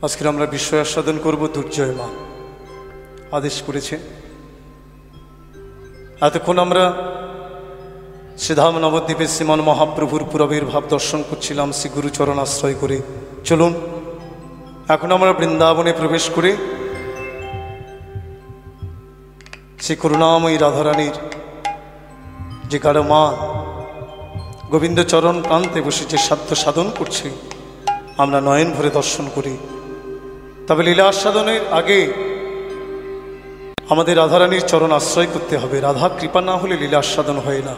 আজকে আমরা বিশ্ব আস্বাদন করব দুর্জয় মা আদেশ করেছেন। এতক্ষণ আমরা শ্রীধাম নবদ্বীপে শ্রীমান মহাপ্রভুর পুরাবির্ভাব দর্শন করছিলাম শ্রী গুরুচরণ আশ্রয় করে। চলুন এখন আমরা বৃন্দাবনে প্রবেশ করে শ্রী করুণাময়ী রাধারানীর যে গাঢ় মা গোবিন্দচরণ প্রান্তে বসে যে সাধ্য সাধন করছে আমরা নয়ন ভরে দর্শন করি। তবে লীলা আস্বাদনের আগে আমাদের রাধারানীর চরণ আশ্রয় করতে হবে। রাধা কৃপা না হলে লীলা আস্বাদন হয় না।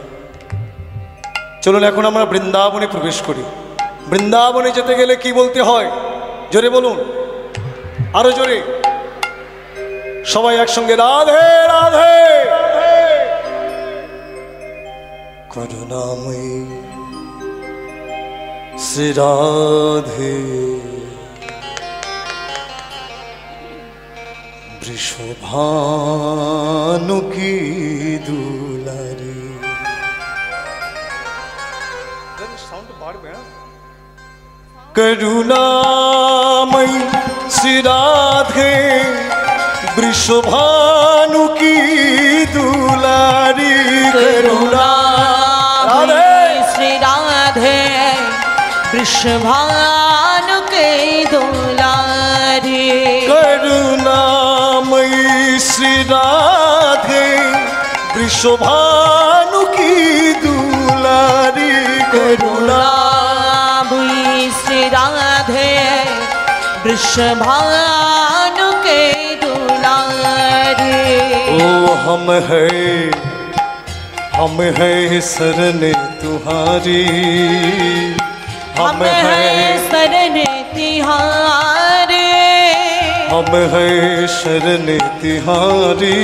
চলুন এখন আমরা বৃন্দাবনে প্রবেশ করি। বৃন্দাবনে যেতে গেলে কি বলতে হয় জোরে বলুন, আরো জোরে সবাই একসঙ্গে রাধে রাধে। করুণাময়ী শ্রী রাধে বৃষভানু কি দুলারি। করুণাময়ী শ্রী রাধে বৃষভানু কি দুলারি। করুণাময়ী শ্রী রাধে বৃষভানু কি দুলারি। করুণাময়ী শ্রী রাধে বৃষভানু কি দুলারি। করুণাময়ী শ্রী রাধে বৃষভানু কি दुलारी। ओ हम है शरण तुम्हारी, हम है शरण तिहारी। हम है शरण तिहारी,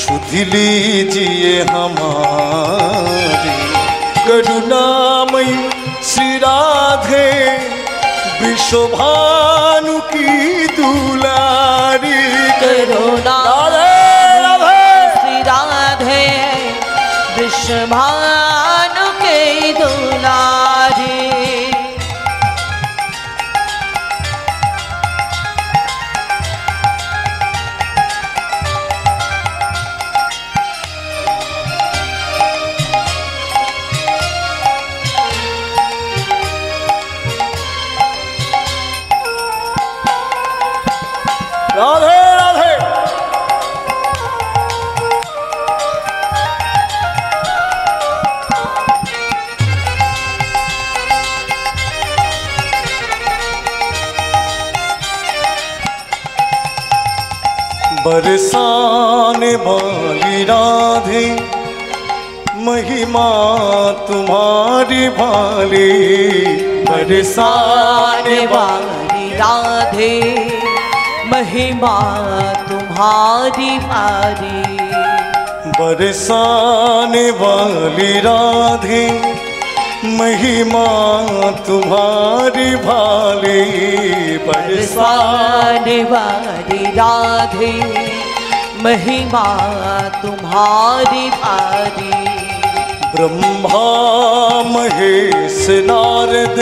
सुधि लीजिए हमारी। करुणामयी श्री राधे विश्वभानु की दुलारी। करुणामयी श्री राधे विश्वभानु की दुलारी। राधे राधे। बरसाने वाली राधे महिमा तुम्हारी भाली। बरसाने वाली राधे महिमा तुम्हारी भारी। बरसाने वाली राधे महिमा तुम्हारी भाली। बरसाने वाली राधे महिमा तुम्हारी भारी। ब्रह्मा महेश नारद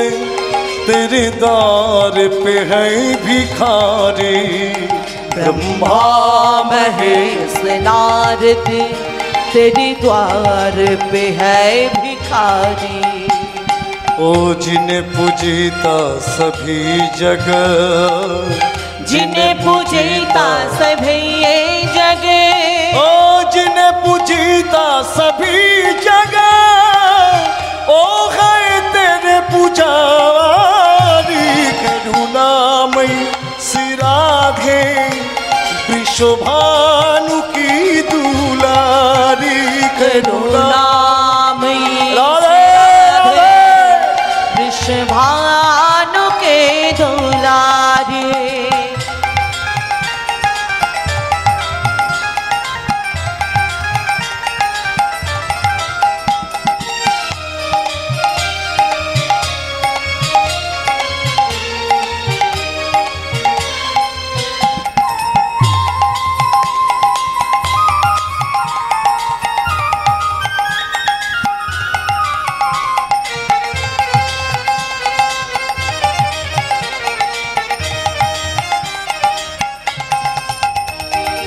तेरे द्वार पे है भिखारी। ब्रह्मा महेश नारद तेरे द्वार पे है भिखारी। ओ जिन्हें पूजिता सभी जगह, जिन्हें पूजिता सभी ये जगह। ओ जिन्हें पूजिता सभी जगह, ओ है तेरे पुजारी। करुणामयी श्री राधे विश्वभानु की दुलारी। करुणामयी विश्वभानु के दुलारी।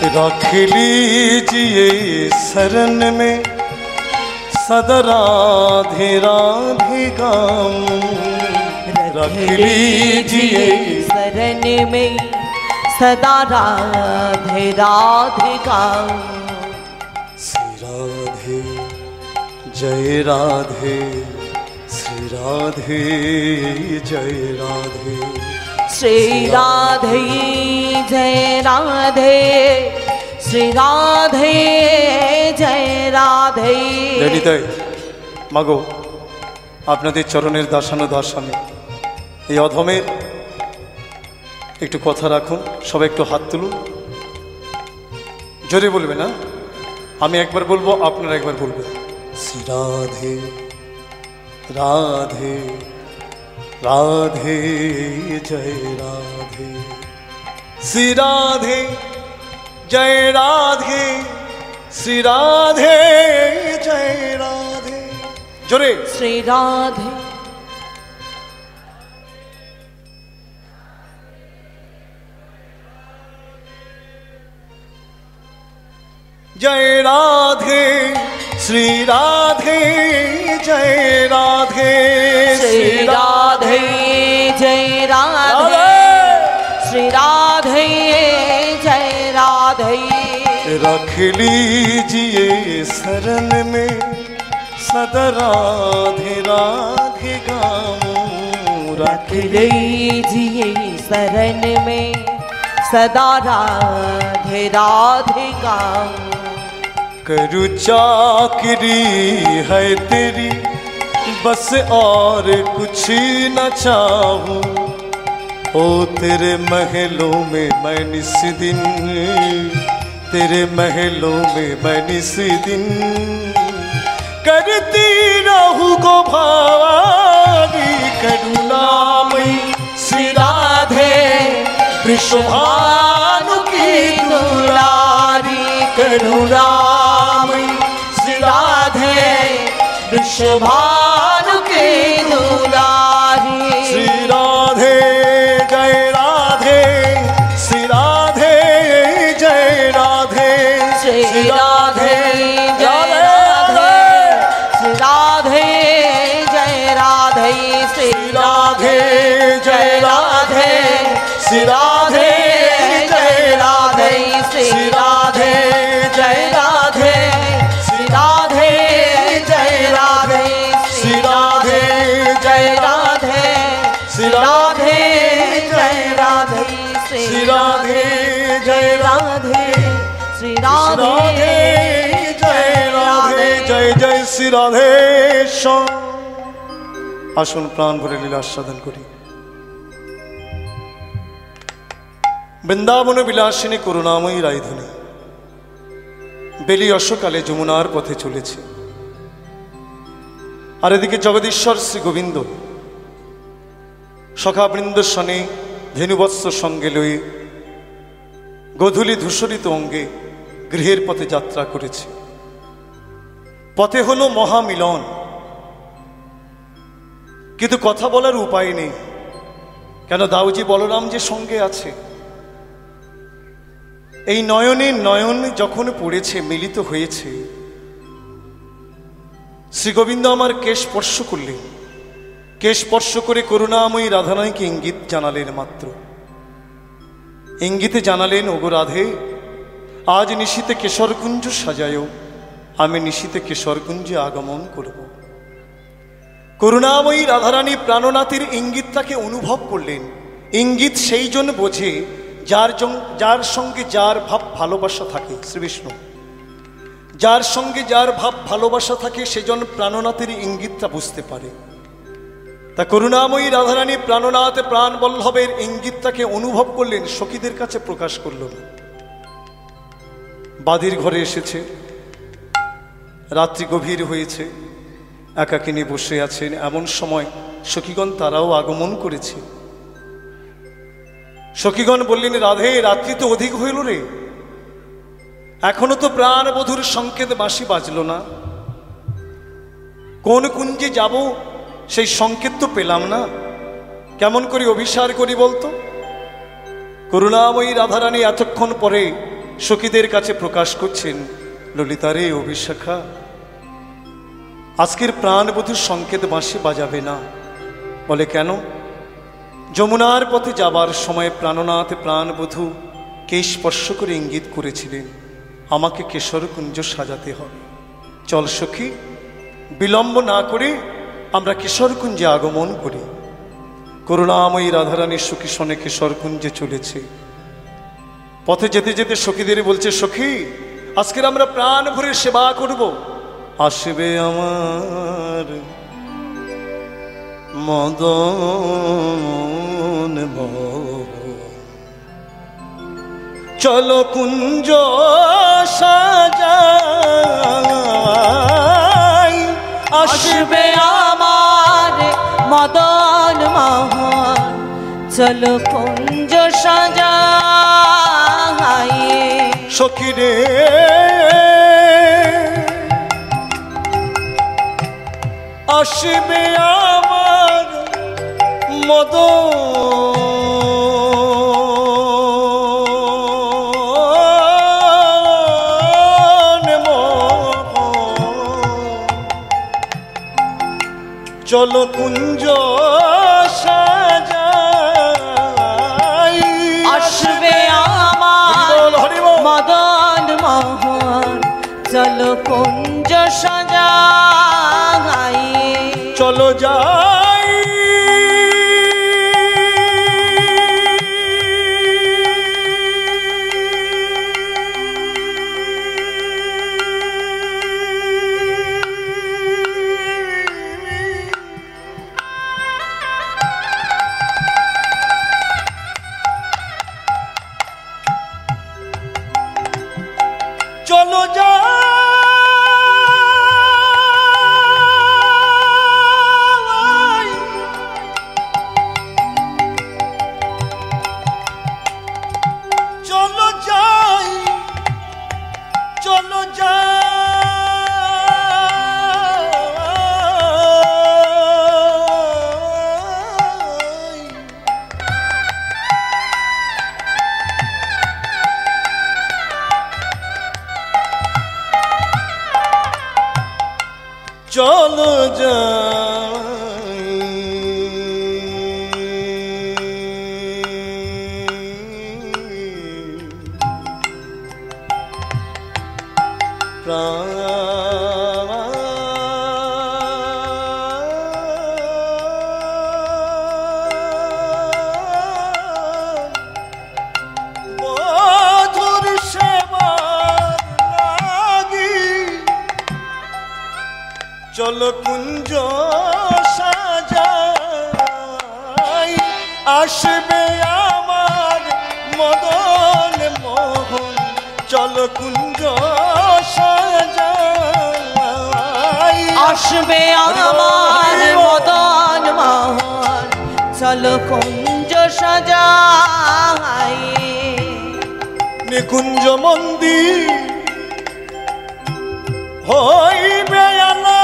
रख लीजिए शरण में सदा राधे राधे गाम। रख लीजिए शरण में सदा राधे राधे गाऊं। श्री राधे जय राधे, श्री राधे जय राधे, श्री राधे जय राधे, श्री राधे जय राधे। ললিতাই মাগো, আপনাদের চরণের দাসানো দাসানে এই অধমের একটু কথা রাখুন। সবাই একটু হাত তুলুন, জোরে বলবে না, আমি একবার বলবো আপনারা একবার বলবেন। শ্রী রাধে রাধে রাধে জয় রাধে, শ্রী রাধে জয় রাধে, শ্রী রাধে জয় রাধে। জোরে श्री राधे जय राधे, श्री राधे जय राधे, श्री राधे जय राधे, श्री राधे जय राधे। रख लीजिए शरण में सदा राधे राधे गाऊं। रख लीजिए शरण में सदा राधे राधे गाऊं। करूँ चाकरी है तेरी बस और कुछ न चाहूं। ओ तेरे महलों में मैं निस दिन, तेरे महलों में मैं निस दिन करती रहूं गो भवानी करुणामयी। श्री राधे वृषभानु की दुलारी करुणामयी। श्री राधे वृषभानु की दुलारी। श्री राधे जय राधे, श्री राधे जय राधे, श्री राधे जय राधे, श्री राधे जय राधे, श्री राधे जय राधे, श्री राधे जय राधे, श्री राधे जय राधे, श्री राधे जय राधे, श्री राधे जय राधे, श्री राधे जय राधे, श्री राधे जय राधे, श्री राधे राधे जय राधे, जय जय श्री राधे। আসুন প্রাণ ভরে লীলা আস্বাদন করি। বৃন্দাবন বিলাসিনী করুণাময়ী রায়ধনী বেলি অশ্বকালে যমুনার পথে চলেছে, আর এদিকে জগদীশ্বর শ্রী গোবিন্দ সখাবৃন্দ সনে ধেনুবৎস সঙ্গে লয়ে গোধূলি ধূসরিত অঙ্গে গৃহের পথে যাত্রা করেছে। পথে হলো মহামিলন, কিন্তু কথা বলার উপায় নেই, কেন দাউজি বলরাম যে সঙ্গে আছে। এই নয়নে নয়ন যখন পড়েছে, মিলিত হয়েছে, শ্রীগোবিন্দ আমার কেশ স্পর্শ করলেন। কেশ স্পর্শ করে করুণাময়ী রাধারানীকে ইঙ্গিত জানালেন, মাত্র ইঙ্গিতে জানালেন, ওগো রাধে, আজ নিশীতে কেশরকুঞ্জ সাজায়, আমি নিশীতে কেশরকুঞ্জে আগমন করব। করুণাময়ী রাধারানী প্রাণনাথের ইঙ্গিতটাকে অনুভব করলেন। ইঙ্গিত সেই জন বোঝে যার সঙ্গে যার ভাব ভালোবাসা থাকে। শ্রীবিষ্ণু যার সঙ্গে যার ভাব ভালোবাসা থাকে, সেজন প্রাণনাথের ইঙ্গিতটা বুঝতে পারে। তা করুণাময়ী রাধারানী প্রাণনাথ প্রাণবল্লভের ইঙ্গিতটাকে অনুভব করলেন, সখীদের কাছে প্রকাশ করল না। বাদীর ঘরে এসেছে, রাত্রি গভীর হয়েছে, একাকিনী বসে আছেন। এমন সময় সখীগণ তারাও আগমন করেছে। সখীগণ বললেন, রাধে, রাত্রি তো অধিক হইল রে, এখনো তো প্রাণবধূর সংকেত বাঁশি বাজল না। কোন কুঞ্জে যাব সেই সংকেত তো পেলাম না, কেমন করে অভিসার করি বলতো। করুণাময়ী রাধারানী এতক্ষণ পরে সখীদের কাছে প্রকাশ করছেন, ললিতারে অভিশাখা, আজকের প্রাণবধূর সংকেত বাঁশি বাজাবে না। বলে কেন? যমুনার পথে যাবার সময় প্রাণনাথ প্রাণবধূ কে স্পর্শ করে ইঙ্গিত করেছিলেন, আমাকে কেশরকুঞ্জ সাজাতে হবে। চল সখী, বিলম্ব না করে আমরা কেশরকুঞ্জে আগমন করি। করুণাময়ী রাধারানী সখী শোনে কেশরকুঞ্জে চলেছে। পথে যেতে যেতে সখীদের বলছে, সখী আজকের আমরা প্রাণ ভরে সেবা করব। আসবে আমার মদন চলো কুঞ্জ সাজাই, আসবে আমার মদন মোহন, চলো কুঞ্জ সাজাই। সখী রে আসবে আমার মদন চলো কুঞ্জ সাজাই। আসবে আমার মদন মোহন, চলো কুঞ্জ সাজাই। চলো যাই চলো যাই, চলো যাই, চলো যাই। চলো যাই, মধুর সেবার লাগি চলো কুঞ্জ সাজাই। আসবে আমার মদন মোহন, চলো কুঞ্জ সাজাই। আসবে আমার মদন মোহন, চলো কুঞ্জ সাজাই। নিকুঞ্জ মন্দির হইবে আলা,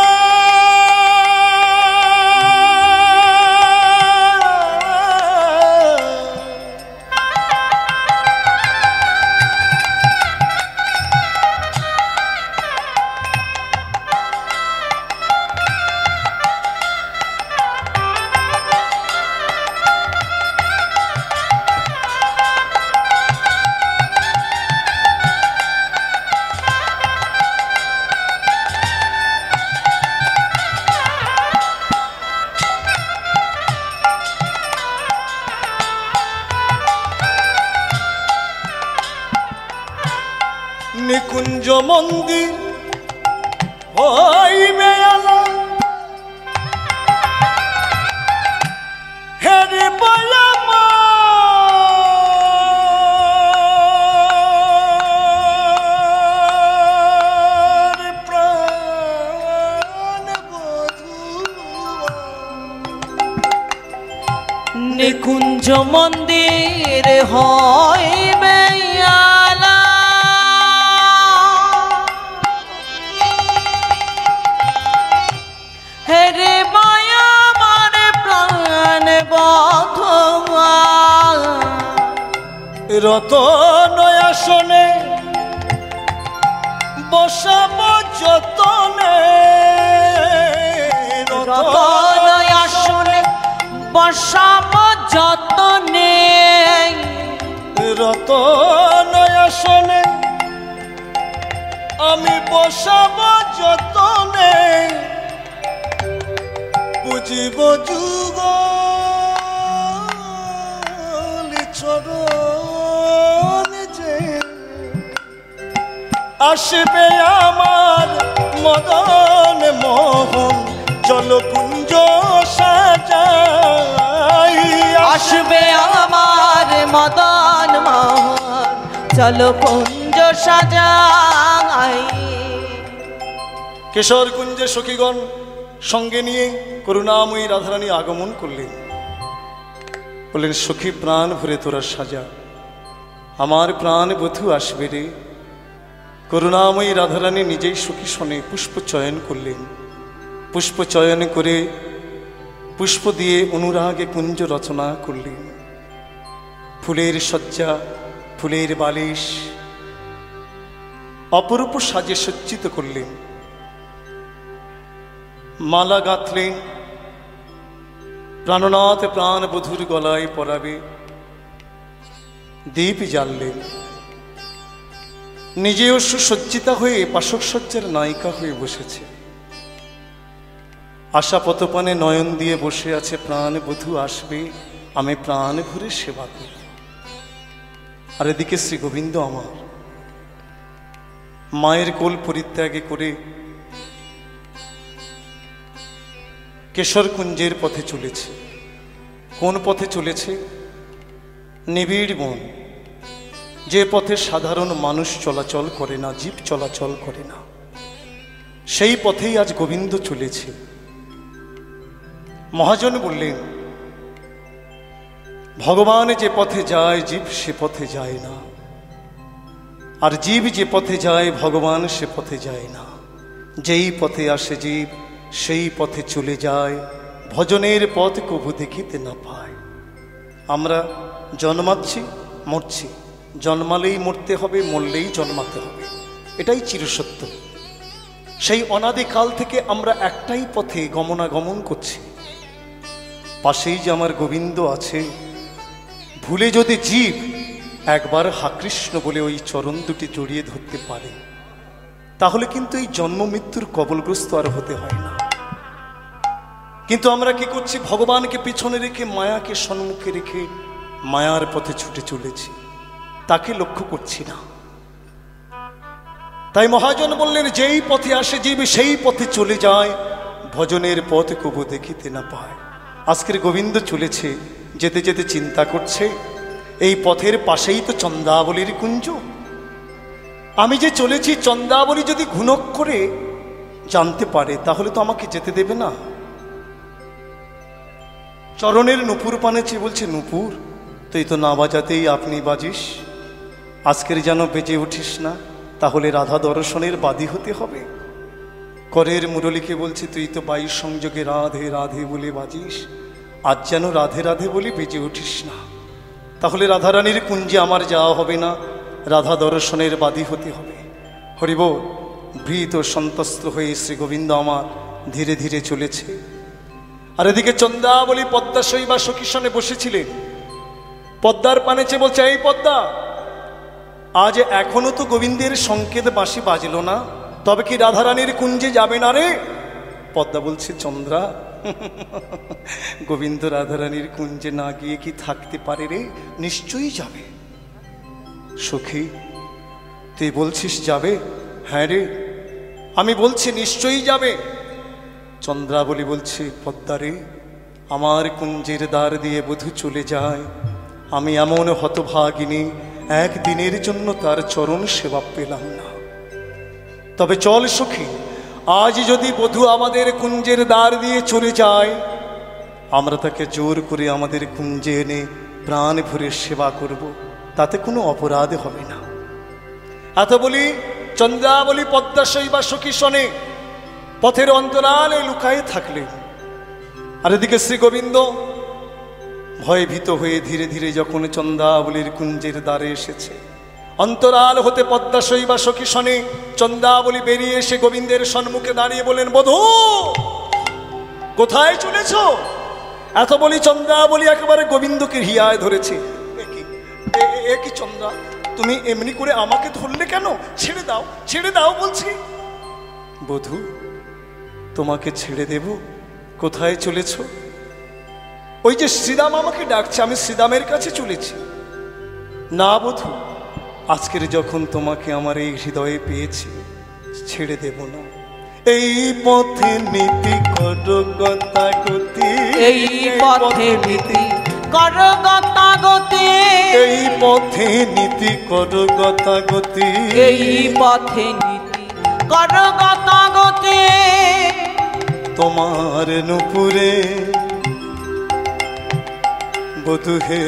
নিকুঞ্জ মন্দির হইবে আলা, হেরে বলামা প্রাণ বধূ। নিকুঞ্জ মন্দির হইবে আলা, হেরে মায়া আমার প্রাণ বধূ। রতন আসনে বসাব যতনে রতন আসনে বসাব যতনে, রতন আসনে আমি বসাব যতনে, বুঝিব যুগ চরণ যে আসবে আমার মদন মোহন জলকুঞ্জ সাজাই, আসবে আমার মদন মোহন চলো কুঞ্জ সাজাই। কেশর কুঞ্জে সখীগণ সঙ্গে নিয়ে করুণাময়ী রাধারানী আগমন করলেন। বললেন, সখী প্রাণ ভরে তোরা সাজা, আমার প্রাণ বধূ আসবে রে। করুণাময়ী রাধারানী নিজেই সখী শনে পুষ্প চয়ন করলেন। পুষ্প চয়ন করে পুষ্প দিয়ে অনুরাগে কুঞ্জ রচনা করলেন। ফুলের শয্যা, ফুলের বালিশ অপরূপ সাজে সজ্জিত করলেন। মালা গাঁথলেন, প্রাণনাথ প্রাণ বধূর গলায় পরাবে। দীপ জ্বাললেন, নিজেও সুসজ্জিতা হয়ে পাশকসজ্জার নায়িকা হয়ে বসেছে। আশা পতপানে নয়ন দিয়ে বসে আছে, প্রাণ বধূ আসবে, আমি প্রাণ ভরে সেবা করব। আর এদিকে শ্রী গোবিন্দ আমার মায়ের কোল পরিত্যাগে করে কেশর কুঞ্জের পথে চলেছে। কোন পথে চলেছে? নিবিড় বন, যে পথে সাধারণ মানুষ চলাচল করে না, জীব চলাচল করে না, সেই পথেই আজ গোবিন্দ চলেছে। মহাজন বললেন, ভগবান যে পথে যায় জীব সে পথে যায় না, আর জীব যে পথে যায় ভগবান সে পথে যায় না। যেই পথে আসে জীব সেই পথে চলে যায়, ভজনের পথ কভু দেখিতে না পায়। আমরা জন্মাচ্ছি, মরছি, জন্মালেই মরতে হবে, মরলেই জন্মাতে হবে, এটাই চিরসত্য। সেই অনাদিকাল থেকে আমরা একটাই পথে গমনাগমন করছি। পাশেই যে আমার গোবিন্দ আছে, ভুলে যদি জীব একবার হা কৃষ্ণ বলে ওই চরণ দুটি জড়িয়ে ধরতে পারে, তাহলে কিন্তু এই জন্ম মৃত্যুর কবলগ্রস্ত আর হতে হয় না। কিন্তু আমরা কি করছি? ভগবানকে পিছনে রেখে, মায়াকে সম্মুখে রেখে মায়ার পথে ছুটে চলেছি, তাকে লক্ষ্য করছি না। তাই মহাজন বললেন, যেই পথে আসে জীব সেই পথে চলে যায়, ভজনের পথ কবু দেখিতে না পায়। আজকের গোবিন্দ চলেছে, যেতে যেতে চিন্তা করছে, এই পথের পাশেই তো চন্দ্রাবলীর কুঞ্জ। আমি যে চলেছি, চন্দ্রাবলী যদি ঘুণক করে জানতে পারে, তাহলে তো আমাকে যেতে দেবে না। চরণের নুপুর পানে চেয়ে বলছে, নুপুর তুই তো না বাজাতেই আপনি বাজিস, আজকের যেন বেজে উঠিস না, তাহলে রাধা দর্শনের বাদী হতে হবে। করের মুরলীকে বলছে, তুই তো বায়ুর সংযোগে রাধে রাধে বলে বাজিস, আজ যেন রাধে রাধে বলে বেজে উঠিস না, তাহলে রাধারানীর কুঞ্জে আমার যাওয়া হবে না, রাধা দর্শনের বাদী হতে হবে। হরিবোল। ভীত সন্তস্ত হয়ে শ্রী গোবিন্দ আমার ধীরে ধীরে চলেছে। আর এদিকে চন্দ্রাবলী পদ্মা শৈবা সখীসনে বসেছিলেন। পদ্মার পানে চেয়ে বলছে, এই পদ্মা, আজ এখনো তো গোবিন্দের সংকেত বাঁশি বাজল না, তবে কি রাধারানীর কুঞ্জে যাবে না রে? পদ্মা বলছে, চন্দ্রা, গোবিন্দ রাধারানীর কুঞ্জে না গিয়ে কি থাকতে পারে রে? নিশ্চয়ই যাবে। সখী, তুই বলছিস যাবে? হ্যাঁ রে, আমি বলছি নিশ্চয়ই যাবে। চন্দ্রাবলী বলছে, পদ্মা রে, আমার কুঞ্জের দ্বার দিয়ে বধূ চলে যায়, আমি এমন হতভাগিনী, একদিনের জন্য তার চরণ সেবা পেলাম না। তবে চল সখী, আজ যদি বধূ আমাদের কুঞ্জের দ্বার দিয়ে চলে যায়, আমরা তাকে জোর করে আমাদের কুঞ্জে এনে প্রাণ ভরে সেবা করব, তাতে কোনো অপরাধ হবে না। এত বলি চন্দ্রাবলী পদ্মা শৈবা সখী শনে পথের অন্তরালে লুকায়ে থাকলেন। আর এদিকে শ্রী গোবিন্দ ভয়ভীত হয়ে ধীরে ধীরে যখন চন্দ্রাবলীর কুঞ্জের দ্বারে এসেছে, অন্তরাল হতে পদ্মা শৈবা সখী শনে চন্দ্রাবলী বেরিয়ে এসে গোবিন্দের সম্মুখে দাঁড়িয়ে বলেন, বধূ কোথায় চলেছ? এত বলি চন্দ্রাবলী একেবারে গোবিন্দকে হিয়ায় ধরেছে। এ কি চন্দ্রা, তুমি এমনি করে আমাকে ধরলে কেন? ছেড়ে দাও, ছেড়ে দাও বলছি। বধূ তোমাকে ছেড়ে দেব? কোথায় চলেছ? ওই যে শ্রীরাম আমাকে ডাকছে, আমি শ্রীরামের কাছে চলেছি। না বধূ, আজকের যখন তোমাকে আমার এই হৃদয়ে পেয়েছি, ছেড়ে দেব না। এই পথে নীতি করো গতাগতি, এই পথে নীতি করো গতাগতি, এই পথে নীতি করো গতাগতি, এই পথে নীতি করো গতাগতি। তোমার নুপুরে বধূ হে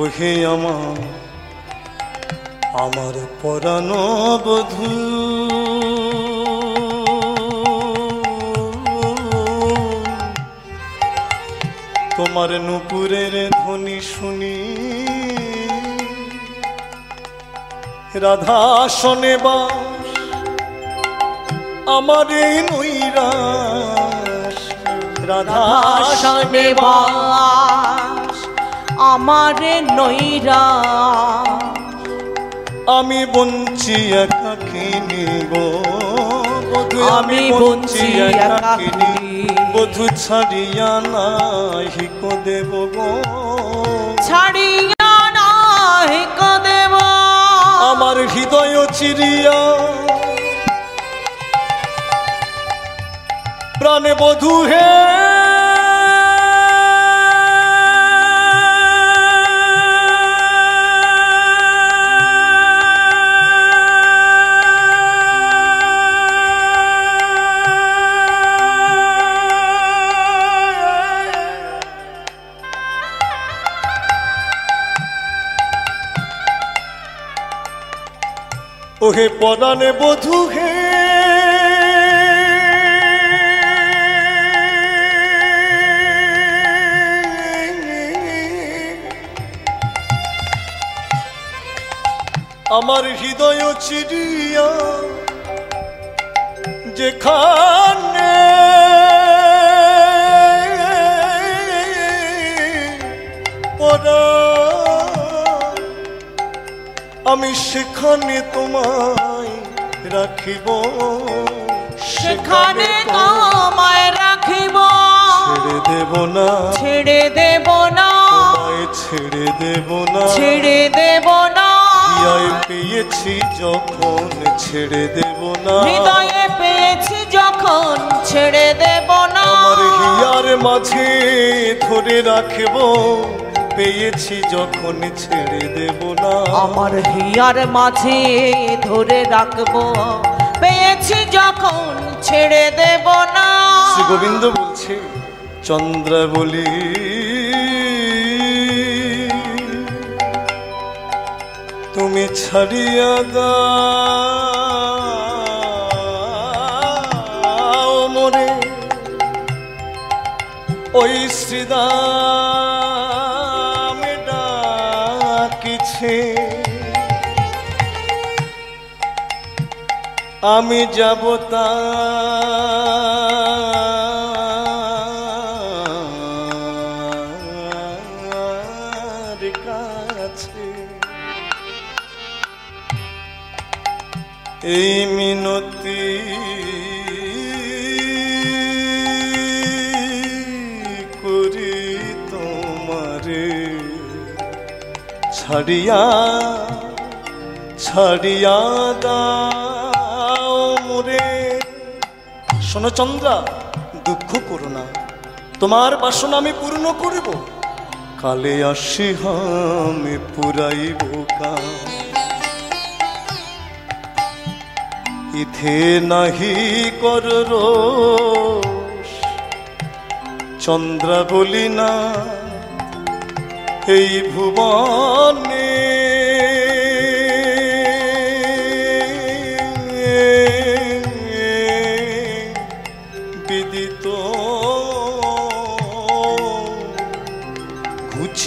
ওহে আমার পরাণ বধূ, তোমার নুপুরের ধ্বনি শুনি রাধা শোনে বাস আমার এই নৈরাশ, রাধা শোনে বাস আমার নৈরাশ। আমি বঞ্চি একাকিনী গো বধূ, আমি বঞ্চি একাকিনী, বধূ ছাড়িয়া নাহি কো দেব গো, ছাড়িয়া নাহি কো দেব। আমার হৃদয় চিরিয়া প্রাণে বধূ হে ওহে পরাণে বধূ হে আমার হৃদয় চিরিয়া যেখানে পরা আমি সেখানে তোমায় রাখিব, সেখানে তোমায় রাখিব। ছেড়ে দেব না, ছেড়ে দেব না, তোমায় ছেড়ে দেব না, ছেড়ে দেব না। হিয়ায় পেয়েছি যখন ছেড়ে দেব না, হৃদয়ে পেয়েছি যখন ছেড়ে দেব না। আমার হিয়ার মাঝে ধরে রাখব, পেয়েছি যখন ছেড়ে দেব না, আমার হিয়ার মাঝে ধরে রাখবো, পেয়েছি যখন ছেড়ে দেব না। শ্রী গোবিন্দ বলছে, চন্দ্রাবলী তুমি ছাড়িয়া দাও মোরে ওই শ্রীদাম ডাকিছে, আমি যাব তার কাছে। এই মিনতি করি তোমারে, ছাড়িয়া ছাড়িয়া দাও মোরে। শোনো চন্দ্রা, দুঃখ করো না, তোমার বাসনা আমি পূর্ণ করিব। কালে আসি আমি পুরাইব কাম, ইথে নাহি কর রোষ। চন্দ্রা বলি না এই ভুবনে বিদিত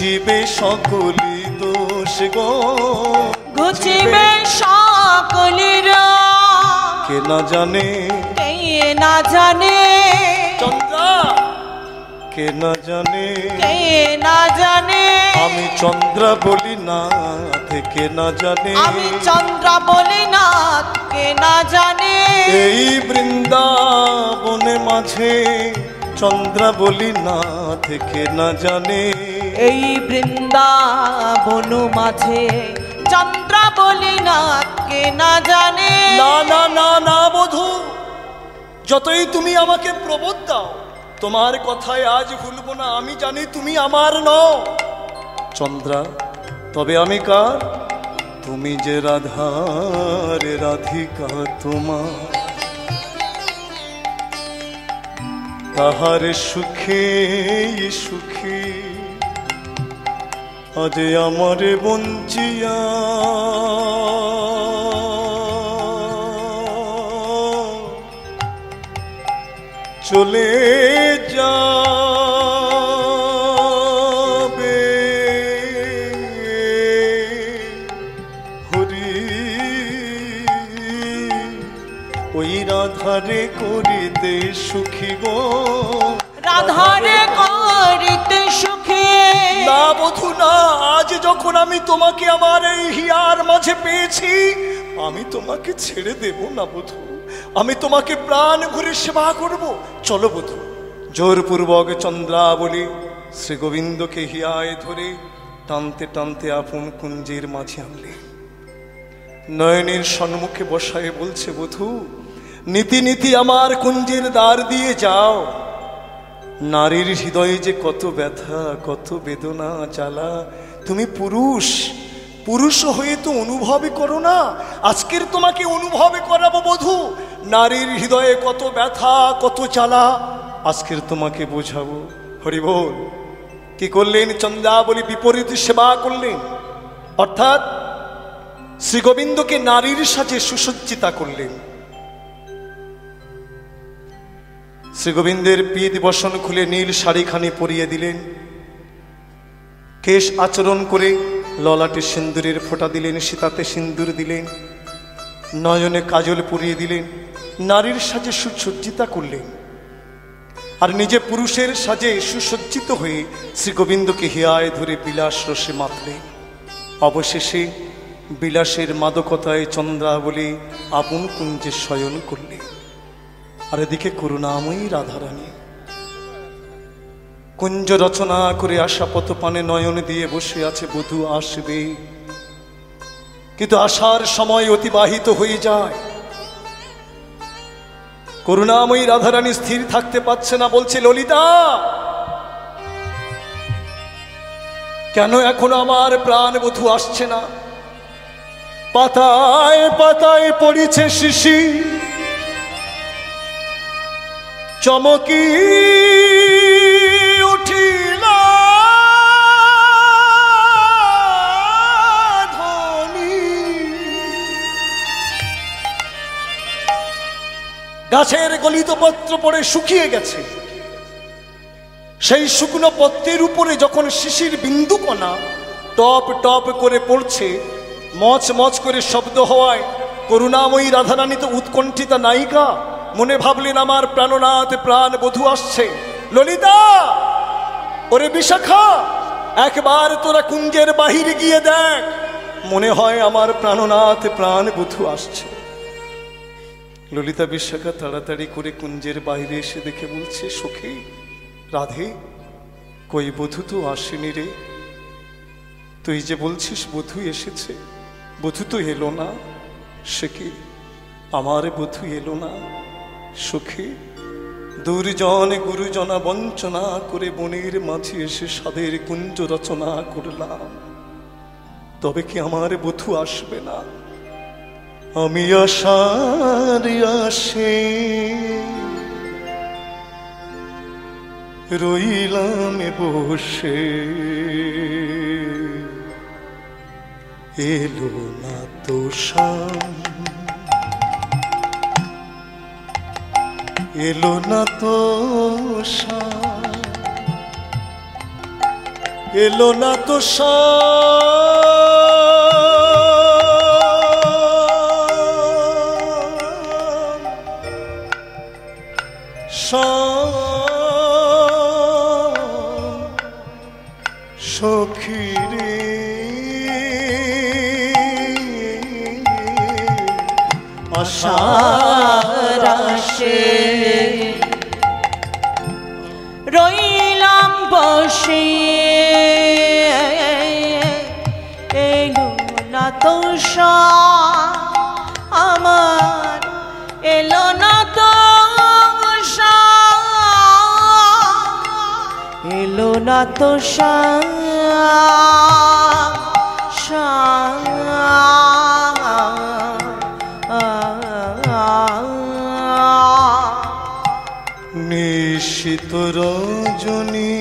ঘুচিবে সকলি দোষ গো, ঘুচিবে সকলের। কে না জানে, কে না জানে, চন্দ্রা কে না জানে, কে না জানে, আমি চন্দ্রা বলি না থেকে না জানে, আমি চন্দ্রা বলি না কে না জানে। এই বৃন্দাবনে মাঝে চন্দ্রা বলি না থেকে না জানে, এই বৃন্দাবন মাঝে চন্দ্রা বলি না কে না জানে। না না না না বধূ, যতই তুমি আমাকে প্রবোধ দাও, তোমার কথায় আজ ভুলবো না। আমি জানি তুমি আমার নও চন্দ্রা, তবে আমি কার? তুমি যে রাধার রাধিকা, তোমার তাহার সুখে সুখী আজ আমারে বঞ্চিয়া চলে যাবে হরি, ওই রাধারে করিতে সুখী গো, রাধারে করিতে সুখী। না বধূ না, আজ যখন আমি তোমাকে আমার এই হিয়ার মাঝে পেয়েছি, আমি তোমাকে ছেড়ে দেব না বধূ, আমি তোমাকে প্রাণ ভরে সেবা করব। চলো বধূ। জোরপূর্বক চন্দ্রাবলী শ্রী গোবিন্দকে হিয়ায় ধরে টানতে টানতে আপন কুঞ্জের মাঝে আনলে, নয়নের সম্মুখে বসায় বলছে, বধূ নীতি নীতি আমার কুঞ্জের দ্বার দিয়ে যাও। নারীর হৃদয়ে যে কত ব্যথা, কত বেদনা জ্বালা, তুমি পুরুষ, পুরুষ হয়ে তো অনুভবই করো না, আজকের তোমাকে অনুভবে করাবো বধূ। নারীর হৃদয়ে কত ব্যথা, কত জ্বালা, আজকের তোমাকে বোঝাবো। হরি বল। কি করলেন? চন্দ্রাবলী বিপরীত সেবা করলেন, অর্থাৎ শ্রী গোবিন্দকে নারীর সাজে সুসজ্জিতা করলেন। শ্রী গোবিন্দের পিঠ বসন খুলে নীল শাড়িখানি পরিয়ে দিলেন, কেশ আচরণ করে ললাটে সিন্দুরের ফোঁটা দিলেন, সীতাতে সিন্দুর দিলেন, নয়নে কাজল পরিয়ে দিলেন, নারীর সাজে সুসজ্জিতা করলেন। আর নিজে পুরুষের সাজে সুসজ্জিত হয়ে শ্রী গোবিন্দকে হিয়ায় ধরে বিলাস রসে মাতলেন। অবশেষে বিলাসের মাদকতায় চন্দ্রাবলী আপন কুঞ্জে শয়ন করলেন। আর এদিকে করুণাময়ী রাধারানী কুঞ্জ রচনা করে আশা পথপানে নয়ন দিয়ে বসে আছে, বধূ আসবে। কিন্তু আসার সময় অতিবাহিত হয়ে যায়। করুণাময়ী রাধারানী স্থির থাকতে পারছে না, বলছে, ললিতা কেন এখনো আমার প্রাণ বধূ আসছে না? পাতায় পাতায় পড়েছে শিশি, চমকি উঠিল ধ্বনি, গাছের গলিত পত্র পড়ে শুকিয়ে গেছে। সেই শুকনো পত্রের উপরে যখন শিশির বিন্দুকণা টপ টপ করে পড়ছে, মচ মচ করে শব্দ হওয়ায় করুণাময়ী রাধারানী তো উৎকণ্ঠিতা নায়িকা, মনে ভাবলেন আমার প্রাণনাথ প্রাণ বধূ আসছে। ললিতা, ওরে বিশাখা, একবার তোরা কুঞ্জের বাহিরে গিয়ে দেখ, মনে হয় আমার প্রাণনাথ প্রাণ বধূ আসছে। ললিতা বিশাখা তাড়াতাড়ি করে কুঞ্জের বাইরে এসে দেখে বলছে, সখী রাধে, কই বধূ তো আসেনি রে। তুই যে বলছিস বধূ এসেছে, বধূ তো এলো না। সে কি আমার বধূ এলো না? সখী, দুর্জন গুরুজনা বঞ্চনা করে বনের মাঝে এসে সাদের কুঞ্জ রচনা করলাম, তবে কি আমার বধূ আসবে না? আমি আশার আসে রইলাম বসে, এলো না তো শাম, এলো না তো শাম, এলো না তো সখীরে আশার আশে রইলাম বসে, এলো না তো আমার, এলো না তো এলো না তো নিশিত রজনী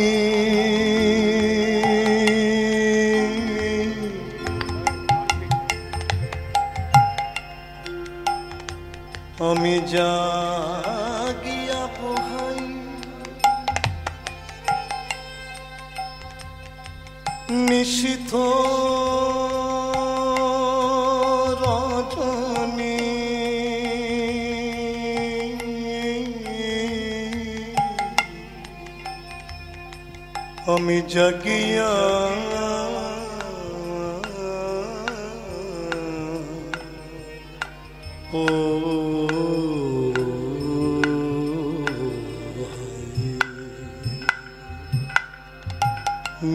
আমি জাগিয়া পোহাই, নিশিত রজনী আমি জাগিয়া ও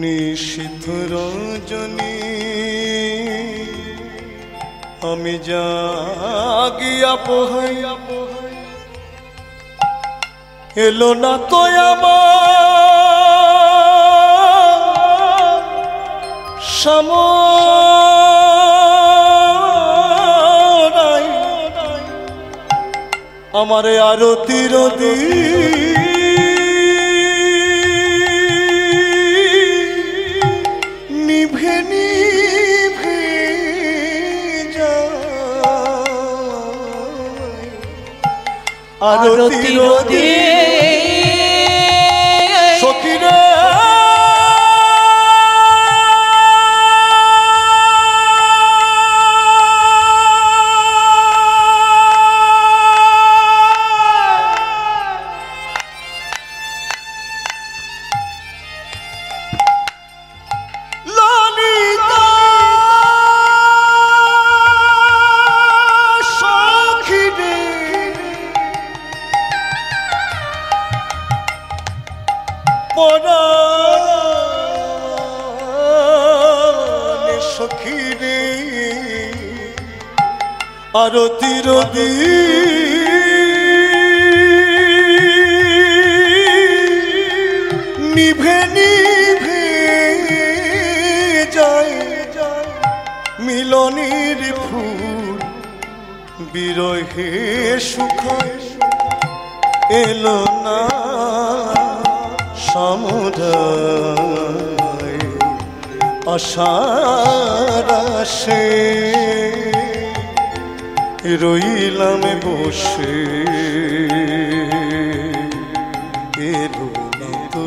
নিশিত রজনী আমি জাগিয়া পোহাই, এলো না তো আমার সময়, আমারে আরতির নিভে নিভে যায়, আরতির সখীরে সখীরে আরতির নিভে নিভে যায়, মিলনের ফুল বিরহে শুকায়, এলো না সমুদয় আশার আশে রইলাম বসে, এলো না তো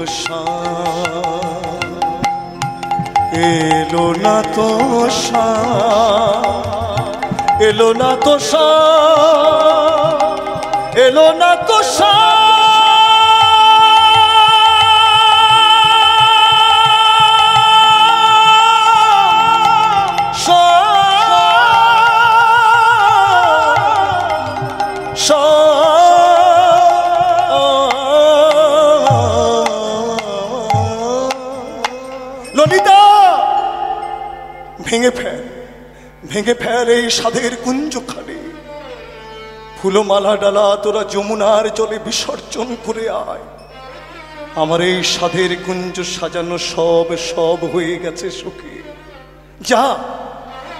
এলো না তো এলো না তো এলো না তো ললিতা ভেঙে ফেল এই সাধের কুঞ্জখানি, ফুলমালা ডালা তোরা যমুনার জলে বিসর্জন করে আয়, আমার এই সাধের কুঞ্জ সাজানো সব সব হয়ে গেছে সখী, যা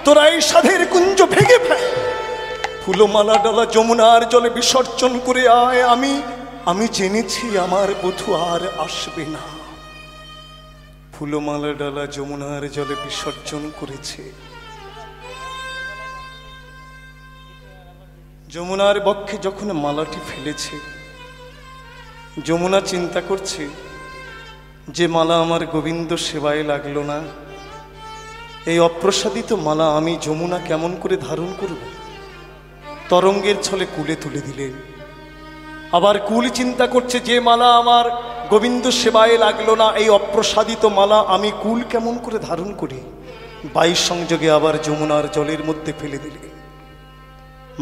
তোরা এই সাধের কুঞ্জ ভেঙে ফেল, ফুলমালা ডালা যমুনার জলে বিসর্জন করে আয়, আমি জেনেছি আমার বধূ আর আসবে না। ফুলমালা ডালা যমুনার জলে বিসর্জন করেছে, যমুনার বক্ষে যখন মালাটি ফেলেছে, যমুনা চিন্তা করছে যে মালা আমার গোবিন্দ সেবায় লাগলো না, এই অপ্রসাদিত মালা আমি যমুনা কেমন করে ধারণ করব? তরঙ্গের ছলে কুলে তুলে দিলেন। আবার কুল চিন্তা করছে, যে মালা আমার গোবিন্দ সেবায় লাগলো না, এই অপ্রসাদিত মালা আমি কুল কেমন করে ধারণ করি? 22 সংযোগে আবার যমুনার জলের মধ্যে ফেলে দিলেন।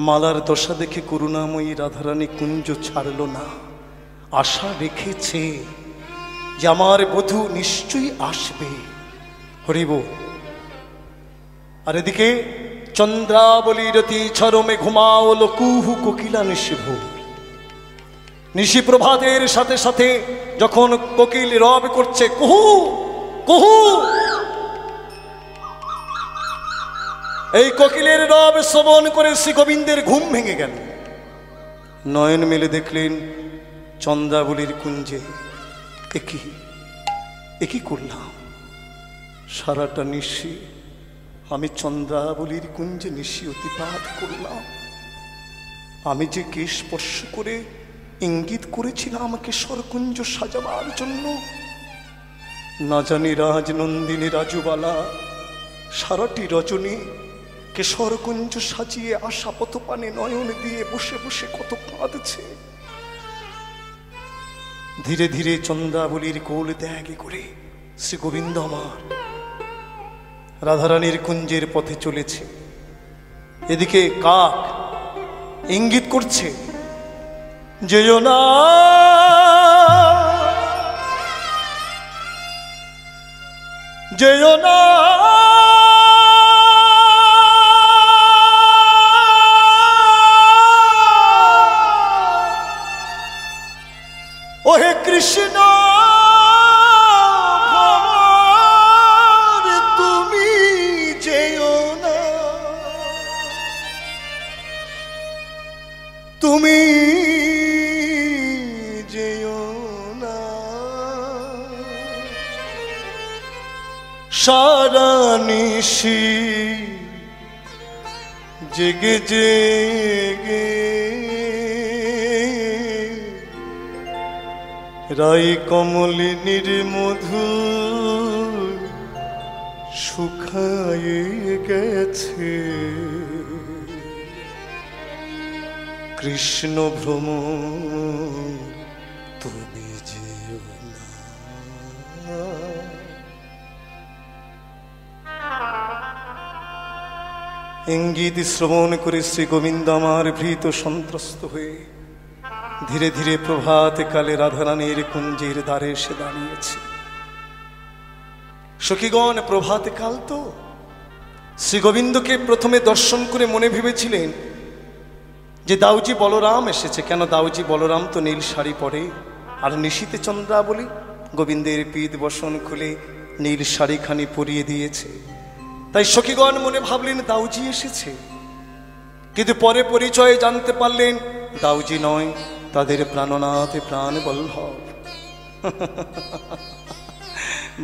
মালার দশা দেখে করুণাময়ী রাধারানী কুঞ্জ ছাড়ল না, আশা রেখেছে যে আমার বধূ নিশ্চয়ই আসবে। হরিব। আর এদিকে চন্দ্রাবলীর অতি চরমে ঘুমাওল কুহু কোকিলা নিশিভ। নিশি প্রভাতের সাথে সাথে যখন কোকিল রব করছে কুহু কুহু, এই কোকিলের রব শ্রবণ করে শ্রী গোবিন্দের ঘুম ভেঙে গেল। নয়ন মেলে দেখলেন চন্দ্রাবলীর কুঞ্জে একই করলাম। সারাটা নিশি আমি চন্দ্রাবলীর কুঞ্জে নিশি অতিপাত করলাম। আমি যে কে স্পর্শ করে ইঙ্গিত করেছিলাম আমাকে স্বরকুঞ্জ সাজাবার জন্য, না জানি রাজনন্দিনী রাজুবালা সারাটি রজনী কেশরকুঞ্জ সাজিয়ে আশা পথপানে নয়ন দিয়ে বসে বসে কত কাঁদছে। ধীরে ধীরে চন্দ্রাবলীর কোল ত্যাগে করে শ্রী গোবিন্দ আমার রাধারানীর কুঞ্জের পথে চলেছে। এদিকে কাক ইঙ্গিত করছে, যেও না যেও না ওহে কৃষ্ণ তুমি যেও না, তুমি যেও না। সারা নিশি জেগে জেগে রাই কমলিনীর মধু শুকায়ে গেছে। কৃষ্ণ ভ্রম তুমি যেও না। ইঙ্গিত শ্রবণ করে শ্রী গোবিন্দ আমার ভীত সন্ত্রস্ত হয়ে ধীরে ধীরে প্রভাত কালে রাধারানীর কুঞ্জের দ্বারে এসে দাঁড়িয়েছে। সখীগণ, প্রভাত কাল তো শ্রী গোবিন্দকে প্রথমে দর্শন করে মনে ভেবেছিলেন যে দাউজি বলরাম এসেছে। কেন, দাউজি বলরাম তো নীল শাড়ি পরে, আর নিশীতে চন্দ্রাবলী গোবিন্দের পীত বসন খুলে নীল শাড়িখানি পরিয়ে দিয়েছে। তাই সখীগণ মনে ভাবলেন দাউজি এসেছে, কিন্তু পরে পরিচয়ে জানতে পারলেন দাউজি নয়, তাদের প্রাণনাথে প্রাণ বল্লভ।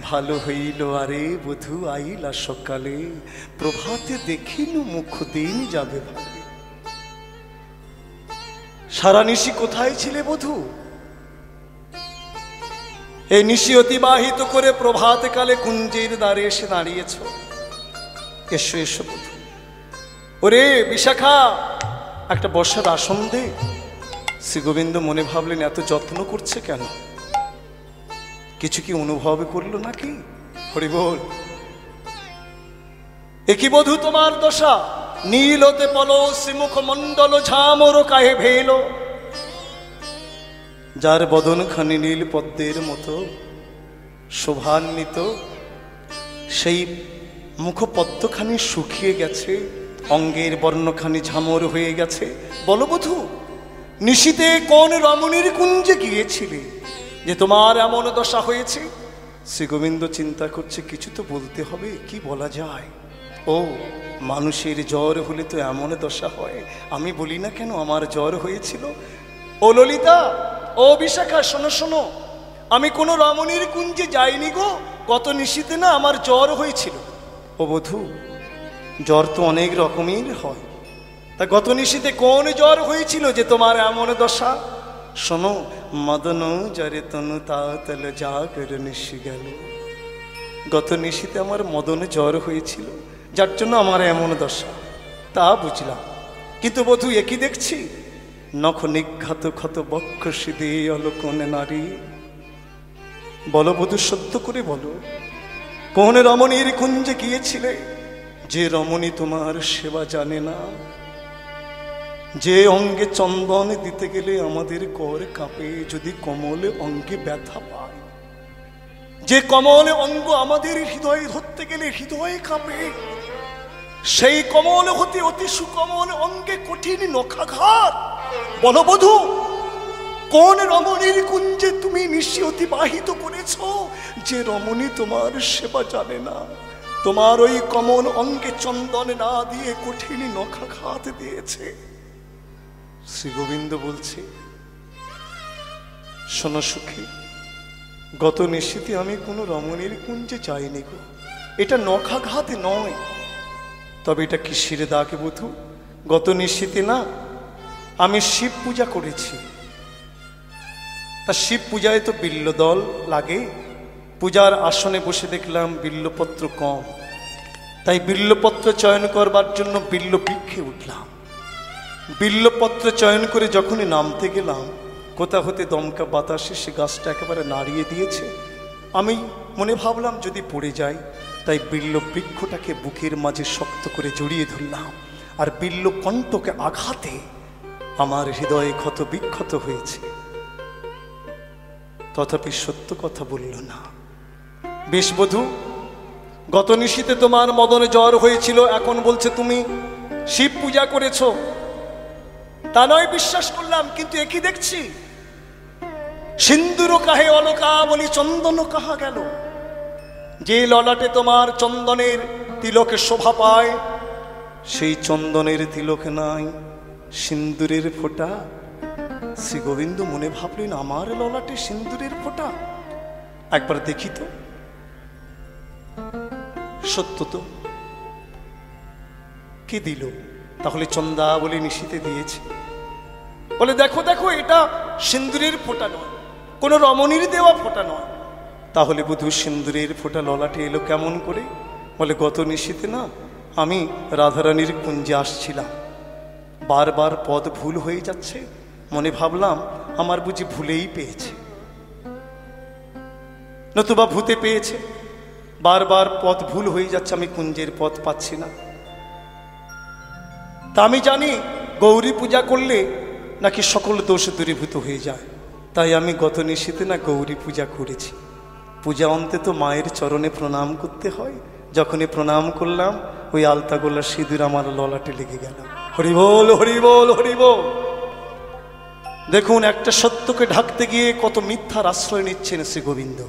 ভালো হইল আরে বধূ আইলা সকালে, প্রভাতে দেখিল মুখ দিন যাবে ভালে। সারা নিশি কোথায় ছিলে বধূ? এই নিশি অতিবাহিত করে প্রভাত কালে কুঞ্জের দ্বারে এসে দাঁড়িয়েছ। এসো এসো বধূ। ওরে বিশাখা, একটা বসার আসন দে। শ্রী গোবিন্দ মনে ভাবলেন এত যত্ন করছে কেন, কিছু কি অনুভব করলো নাকি? হরি বল। একই বধূ তোমার দশা, নীলতে পল শ্রীমুখ মণ্ডল ঝামর কাহে ভেল। যার বদন খানি নীল পদ্মের মতো শোভান্বিত, সেই মুখপদ্মখানি শুকিয়ে গেছে, অঙ্গের বর্ণখানি ঝামর হয়ে গেছে। বলো বধূ, নিশীতে কোন রমণীর কুঞ্জে গিয়েছিলে যে তোমার এমন দশা হয়েছে? শ্রী গোবিন্দ চিন্তা করছে, কিছু তো বলতে হবে, কি বলা যায়? ও, মানুষের জ্বর হলে তো এমন দশা হয়, আমি বলি না কেন আমার জ্বর হয়েছিল। ও ললিতা, ও বিশাখা, শোনো শোনো, আমি কোনো রমণীর কুঞ্জে যাইনি গো, গত নিশীতে না আমার জ্বর হয়েছিল। ও বধূ, জ্বর তো অনেক রকমের হয়, তা গত নিশীতে কোন জ্বর হয়েছিল যে তোমার এমন দশা? শোনো, মদন জরে তনু তাতল জাগর নিশি গেল। গত নিশিতে আমার মদনে জ্বর হয়েছিল, যার জন্য আমার এমন দশা, তা বুঝলাম। কিন্তু বধূ একই দেখছি, নখ নিঘাত ক্ষত বক্ষ সিদে অলকনে নারী। বলো বধূ, সত্য করে বলো, কোন রমণীর কুঞ্জে গিয়েছিলে, যে রমণী তোমার সেবা জানে না? যে অঙ্গে চন্দন দিতে গেলে আমাদের কর কাঁপে, যদি কমল অঙ্গে ব্যথা পায়। যে কমল অঙ্গ আমাদের হৃদয়ে ধরতে গেলে হৃদয়ে কাঁপে, সেই কমল হতে অতি সুকমল অঙ্গে কঠিন নখাঘাত। বলো বধূ, কোন রমণীর কুঞ্জে তুমি নিশি অতিবাহিত করেছ, যে রমণী তোমার সেবা জানে না? তোমার ওই কমল অঙ্গে চন্দন না দিয়ে কঠিন নখাঘাত দিয়েছে। শ্রী গোবিন্দ বলছে, শোনো সুখী, গত নিশিতে আমি কোনো রমণীর কুঞ্জে যাইনি গো। এটা নখাঘাত নয়, তবে এটা কিসের দাগ বধূ? গত নিশিতে না আমি শিব পূজা করেছি। তা শিব পূজায় তো বিল্লদল লাগে। পূজার আসনে বসে দেখলাম বিল্লপত্র কম, তাই বিল্লপত্র চয়ন করবার জন্য বিল্ল বৃক্ষে উঠলাম। বিল্লপত্র চয়ন করে যখনই নামতে গেলাম, কোথা হতে দমকা বাতাসে সে গাছটা একেবারে নাড়িয়ে দিয়েছে। আমি মনে ভাবলাম যদি পড়ে যাই, তাই বিল্ল বৃক্ষটাকে বুকের মাঝে শক্ত করে জড়িয়ে ধরলাম। আর বিল্ল কণ্ঠকে আঘাতে আমার হৃদয়ে ক্ষত বিক্ষত হয়েছে। তথাপি সত্য কথা বলল না। বেশ বধূ, গত নিশিতে তোমার মদনে জ্বর হয়েছিল, এখন বলছে তুমি শিব পূজা করেছ। তা নয়, বিশ্বাস করলাম, কিন্তু একই দেখছি, সিন্দুর কাহে অলকা বলি চন্দন কাহা গেল। যে ললাটে তোমার চন্দনের তিলকে শোভা পায়, সেই চন্দনের তিলক নাই, সিন্দুরের ফোঁটা। শ্রী গোবিন্দ মনে ভাবলেন, আমার ললাটে সিন্দুরের ফোঁটা, একবার দেখি তো। সত্য তো, কে দিল? তাহলে চন্দা বলে নিশিতে দিয়েছে। বলে দেখো দেখো, এটা সিন্দুরের ফোঁটা নয়, কোনো রমণীর দেওয়া ফোঁটা নয়। তাহলে বধূ সিন্দুরের ফোঁটা ললাটে এলো কেমন করে? বলে গত নিশিতে না আমি রাধারানীর কুঞ্জে আসছিলাম, বারবার পদ ভুল হয়ে যাচ্ছে, মনে ভাবলাম আমার বুঝি ভুলেই পেয়েছে, নতুবা ভূতে পেয়েছে। বারবার পথ ভুল হয়ে যাচ্ছে, আমি কুঞ্জের পথ পাচ্ছি না। তা আমি জানি গৌরী পূজা করলে নাকি সকল দোষ দূরীভূত হয়ে যায়, তাই আমি গত নিশিতে না গৌরী পূজা করেছি। পূজা অন্তে তো মায়ের চরণে প্রণাম করতে হয়। যখনই প্রণাম করলাম, ওই আলতা গোলা সিঁদুর আমার ললাটে লেগে গেল। হরিবোল হরিবোল হরিবোল। দেখুন, একটা সত্যকে ঢাকতে গিয়ে কত মিথ্যার আশ্রয় নিচ্ছেন শ্রী গোবিন্দ।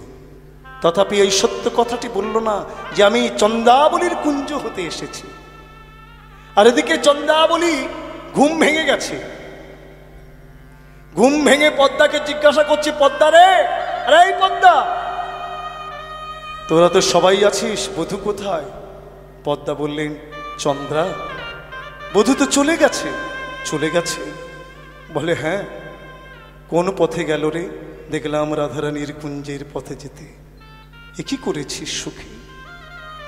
তথাপি এই সত্য কথাটি বলল না যে আমি চন্দাবলীর কুঞ্জ হতে এসেছি। আর এদিকে চন্দাবলী ঘুম ভেঙে গেছে। ঘুম ভেঙে পদ্মাকে জিজ্ঞাসা করছে, পদ্মা রে, আরে এই পদ্মা, তোরা তো সবাই আছিস, বধূ কোথায়? পদ্মা বললেন, চন্দ্রা, বধূ তো চলে গেছে। চলে গেছে? বলে হ্যাঁ। কোন পথে গেল রে? দেখলাম রাধারানীর কুঞ্জের পথে যেতে। এ কি করেছিস সুখী,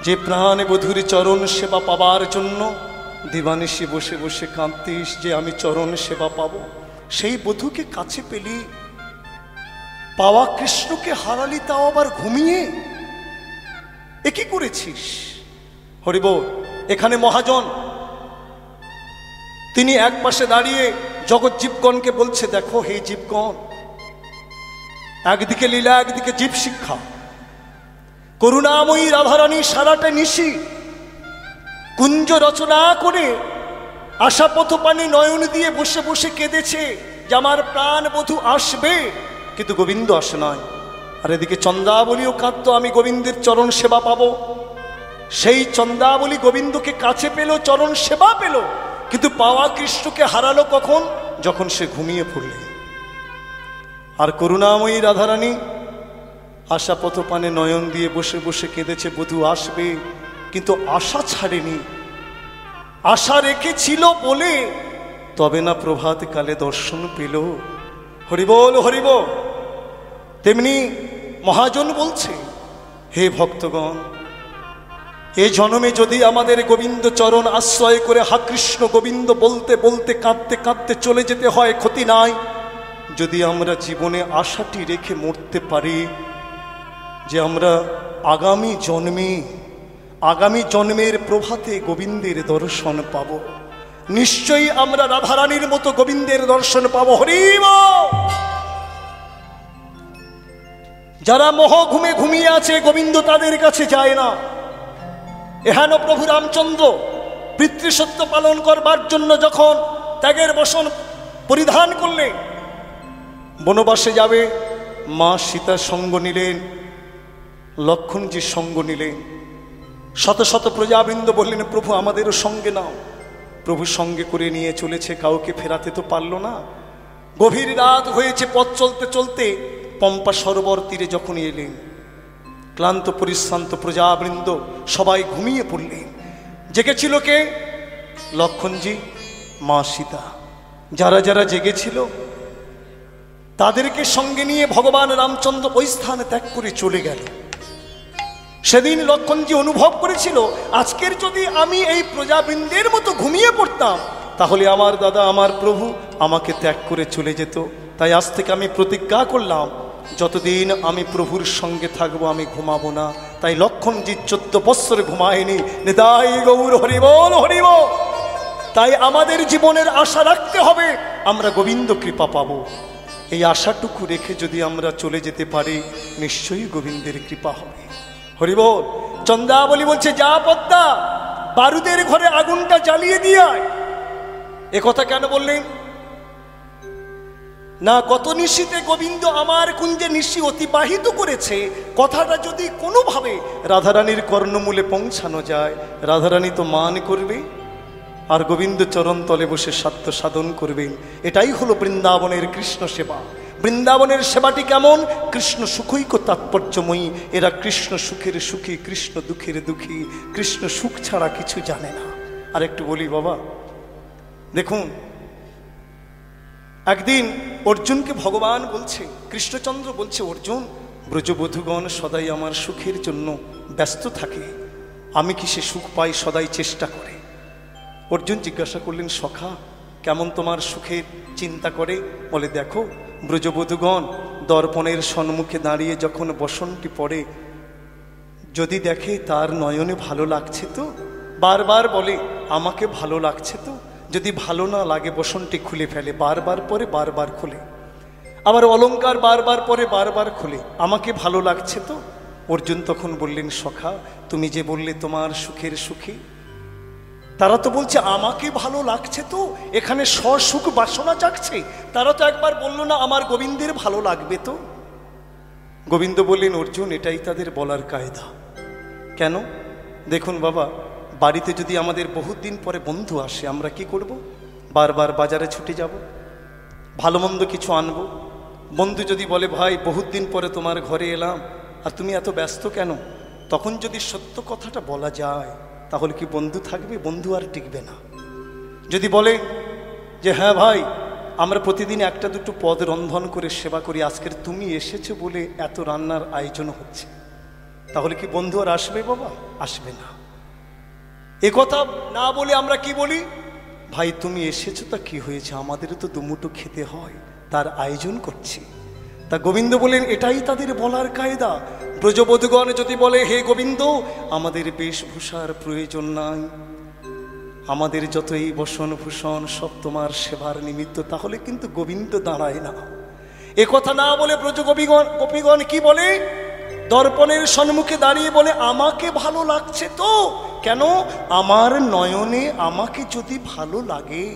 যে প্রাণে বধূর চরণ সেবা পাবার জন্য দিবানিশি বসে বসে কাঁদতিস যে আমি চরণ সেবা পাবো, সেই বধূকে কাছে পেলি, পাওয়া কৃষ্ণকে হারালি, তাও আবার ঘুমিয়ে। এ কি করেছিস? হরিবোল। এখানে মহাজন, তিনি এক পাশে দাঁড়িয়ে জগৎ জীবগণকে বলছে, দেখো হে জীবগণ, একদিকে লীলা, একদিকে জীব শিক্ষা। করুণাময়ী রাধারানী সারাটা নিশি কুঞ্জ রচনা করে আশাপথপানি নয়ন দিয়ে বসে বসে কেঁদেছে যে আমার প্রাণ বধূ আসবে, কিন্তু গোবিন্দ আসে নাই। আর এদিকে চন্দাবলীও কাঁদতো, আমি গোবিন্দের চরণ সেবা পাবো। সেই চন্দাবলী গোবিন্দকে কাছে পেল, চরণ সেবা পেল, কিন্তু পাওয়া কৃষ্ণকে হারালো কখন? যখন সে ঘুমিয়ে পড়লে। আর করুণাময়ী রাধারানী আশাপথপানে নয়ন দিয়ে বসে বসে কেঁদেছে, বধূ আসবে, কিন্তু আশা ছাড়েনি। আশা রেখেছিল বলে তবে না প্রভাত কালে দর্শন পেল। হরিবোল হরিবোল। তেমনি মহাজন বলছে, হে ভক্তগণ, এ জন্মে যদি আমাদের গোবিন্দ চরণ আশ্রয় করে হা কৃষ্ণ গোবিন্দ বলতে বলতে কাঁদতে কাঁদতে চলে যেতে হয়, ক্ষতি নাই। যদি আমরা জীবনে আশাটি রেখে মরতে পারি যে আমরা আগামী জন্মের প্রভাতে গোবিন্দের দর্শন পাব, নিশ্চয়ই আমরা রাধারানীর মতো গোবিন্দের দর্শন পাব। হরিব। যারা মোহ ঘুমে ঘুমিয়ে আছে, গোবিন্দ তাদের কাছে যায় না। এহেন প্রভু রামচন্দ্র পিতৃসত্য পালন করবার জন্য যখন ত্যাগের বসন পরিধান করলে বনবাসে যাবে, মা সীতার সঙ্গ নিলেন, লক্ষ্মণজির সঙ্গ নিলেন, শত শত প্রজাবৃন্দ বললেন, প্রভু আমাদেরও সঙ্গে নাও। প্রভু সঙ্গে করে নিয়ে চলেছে, কাউকে ফেরাতে তো পারল না। গভীর রাত হয়েছে, পথ চলতে চলতে পম্পা সরোবর তীরে যখন এলেন, ক্লান্ত পরিশ্রান্ত প্রজাবৃন্দ সবাই ঘুমিয়ে পড়লেন। জেগেছিল কে? লক্ষ্মণজি, মা সীতা। যারা যারা জেগেছিল তাদেরকে সঙ্গে নিয়ে ভগবান রামচন্দ্র ওই স্থানে ত্যাগ করে চলে গেল। সেদিন লক্ষ্মণজি অনুভব করেছিল, আজকের যদি আমি এই প্রজাবৃন্দের মতো ঘুমিয়ে পড়তাম, তাহলে আমার দাদা, আমার প্রভু আমাকে ত্যাগ করে চলে যেত। তাই আজ থেকে আমি প্রতিজ্ঞা করলাম, যতদিন আমি প্রভুর সঙ্গে থাকবো আমি ঘুমাবো না। তাই লক্ষ্মণজি 14 বৎসর ঘুমায়নি। নিতাই গৌর হরিবোল হরিবোল। তাই আমাদের জীবনের আশা রাখতে হবে, আমরা গোবিন্দ কৃপা পাবো। এই আশাটুকু রেখে যদি আমরা চলে যেতে পারি, নিশ্চয়ই গোবিন্দের কৃপা হবে। হরিবোল। চন্দ্রাবলী বলছে, যা পদ্মা, বারুদের ঘরে আগুনটা জ্বালিয়ে দিয়ে এ কথা কেন বললেন না? গত নিশীতে গোবিন্দ আমার কুঞ্জে নিশি অতিবাহিত করেছে, কথাটা যদি কোনোভাবে রাধারানীর কর্ণমূলে পৌঁছানো যায়, রাধারানী তো মান করবে আর গোবিন্দ চরণ তলে বসে সাধ্য সাধন করবেন। এটাই হলো বৃন্দাবনের কৃষ্ণ সেবা। বৃন্দাবনের সেবাটি কেমন? কৃষ্ণ সুখৈক তাৎপর্যময়ী। এরা কৃষ্ণ সুখের সুখী, কৃষ্ণ দুঃখের দুঃখী, কৃষ্ণ সুখ ছাড়া কিছু জানে না। আর একটু বলি বাবা, দেখুন, একদিন অর্জুনকে ভগবান বলছে, কৃষ্ণচন্দ্র বলছে, অর্জুন, ব্রজবধূগণ সদাই আমার সুখের জন্য ব্যস্ত থাকে, আমি কি সে সুখ পাই সদাই চেষ্টা করে। অর্জুন জিজ্ঞাসা করলেন, সখা, কেমন তোমার সুখের চিন্তা করে? বলে, দেখো, ব্রজবধূগণ দর্পণের সম্মুখে দাঁড়িয়ে যখন বসনটি পড়ে, যদি দেখে তার নয়নে ভালো লাগছে তো বারবার বলে আমাকে ভালো লাগছে তো, যদি ভালো না লাগে বসনটি খুলে ফেলে, বারবার পরে বারবার খুলে, আবার অলংকার বারবার পরে বারবার খুলে, আমাকে ভালো লাগছে তো। অর্জুন তখন বললেন, সখা, তুমি যে বললে তোমার সুখের সুখী, তারা তো বলছে আমাকে ভালো লাগছে তো, এখানে স্বসুখ বাসনা জাগছে। তারা তো একবার বলল না আমার গোবিন্দের ভালো লাগবে তো। গোবিন্দ বললেন, অর্জুন, এটাই তাদের বলার কায়দা। কেন? দেখুন বাবা, বাড়িতে যদি আমাদের বহুত দিন পরে বন্ধু আসে, আমরা কি করব? বারবার বাজারে ছুটে যাব, ভালো মন্দ কিছু আনবো। বন্ধু যদি বলে, ভাই বহুত দিন পরে তোমার ঘরে এলাম আর তুমি এত ব্যস্ত কেন? তখন যদি সত্য কথাটা বলা যায়, তাহলে কি বন্ধু থাকবে? বন্ধু আর টিকবে না। যদি বলে যে হ্যাঁ ভাই, আমরা প্রতিদিন একটা দুটো পদ রন্ধন করে সেবা করি, আজকের তুমি এসেছো বলে এত রান্নার আয়োজন হচ্ছে, তাহলে কি বন্ধু আর আসবে বাবা? আসবে না। এ কথা না বলে আমরা কি বলি? ভাই তুমি এসেছো তা কি হয়েছে, আমাদেরও তো দুমুটো খেতে হয়, তার আয়োজন করছি। তা গোবিন্দ বলেন, এটাই তাদের বলার কায়দা। ব্রজবধূগণ যদি বলে, হে গোবিন্দ, আমাদের বেশভূষার প্রয়োজন নাই, আমাদের যতই বসন ভূষণ সব তোমার সেবার নিমিত্ত, তাহলে কিন্তু গোবিন্দ দাঁড়ায় না। এ কথা না বলে ব্রজ গোপীগণ কি বলে? দর্পণের সম্মুখে দাঁড়িয়ে বলে, আমাকে ভালো লাগছে তো। কেন? আমার নয়নে আমাকে যদি ভালো লাগে,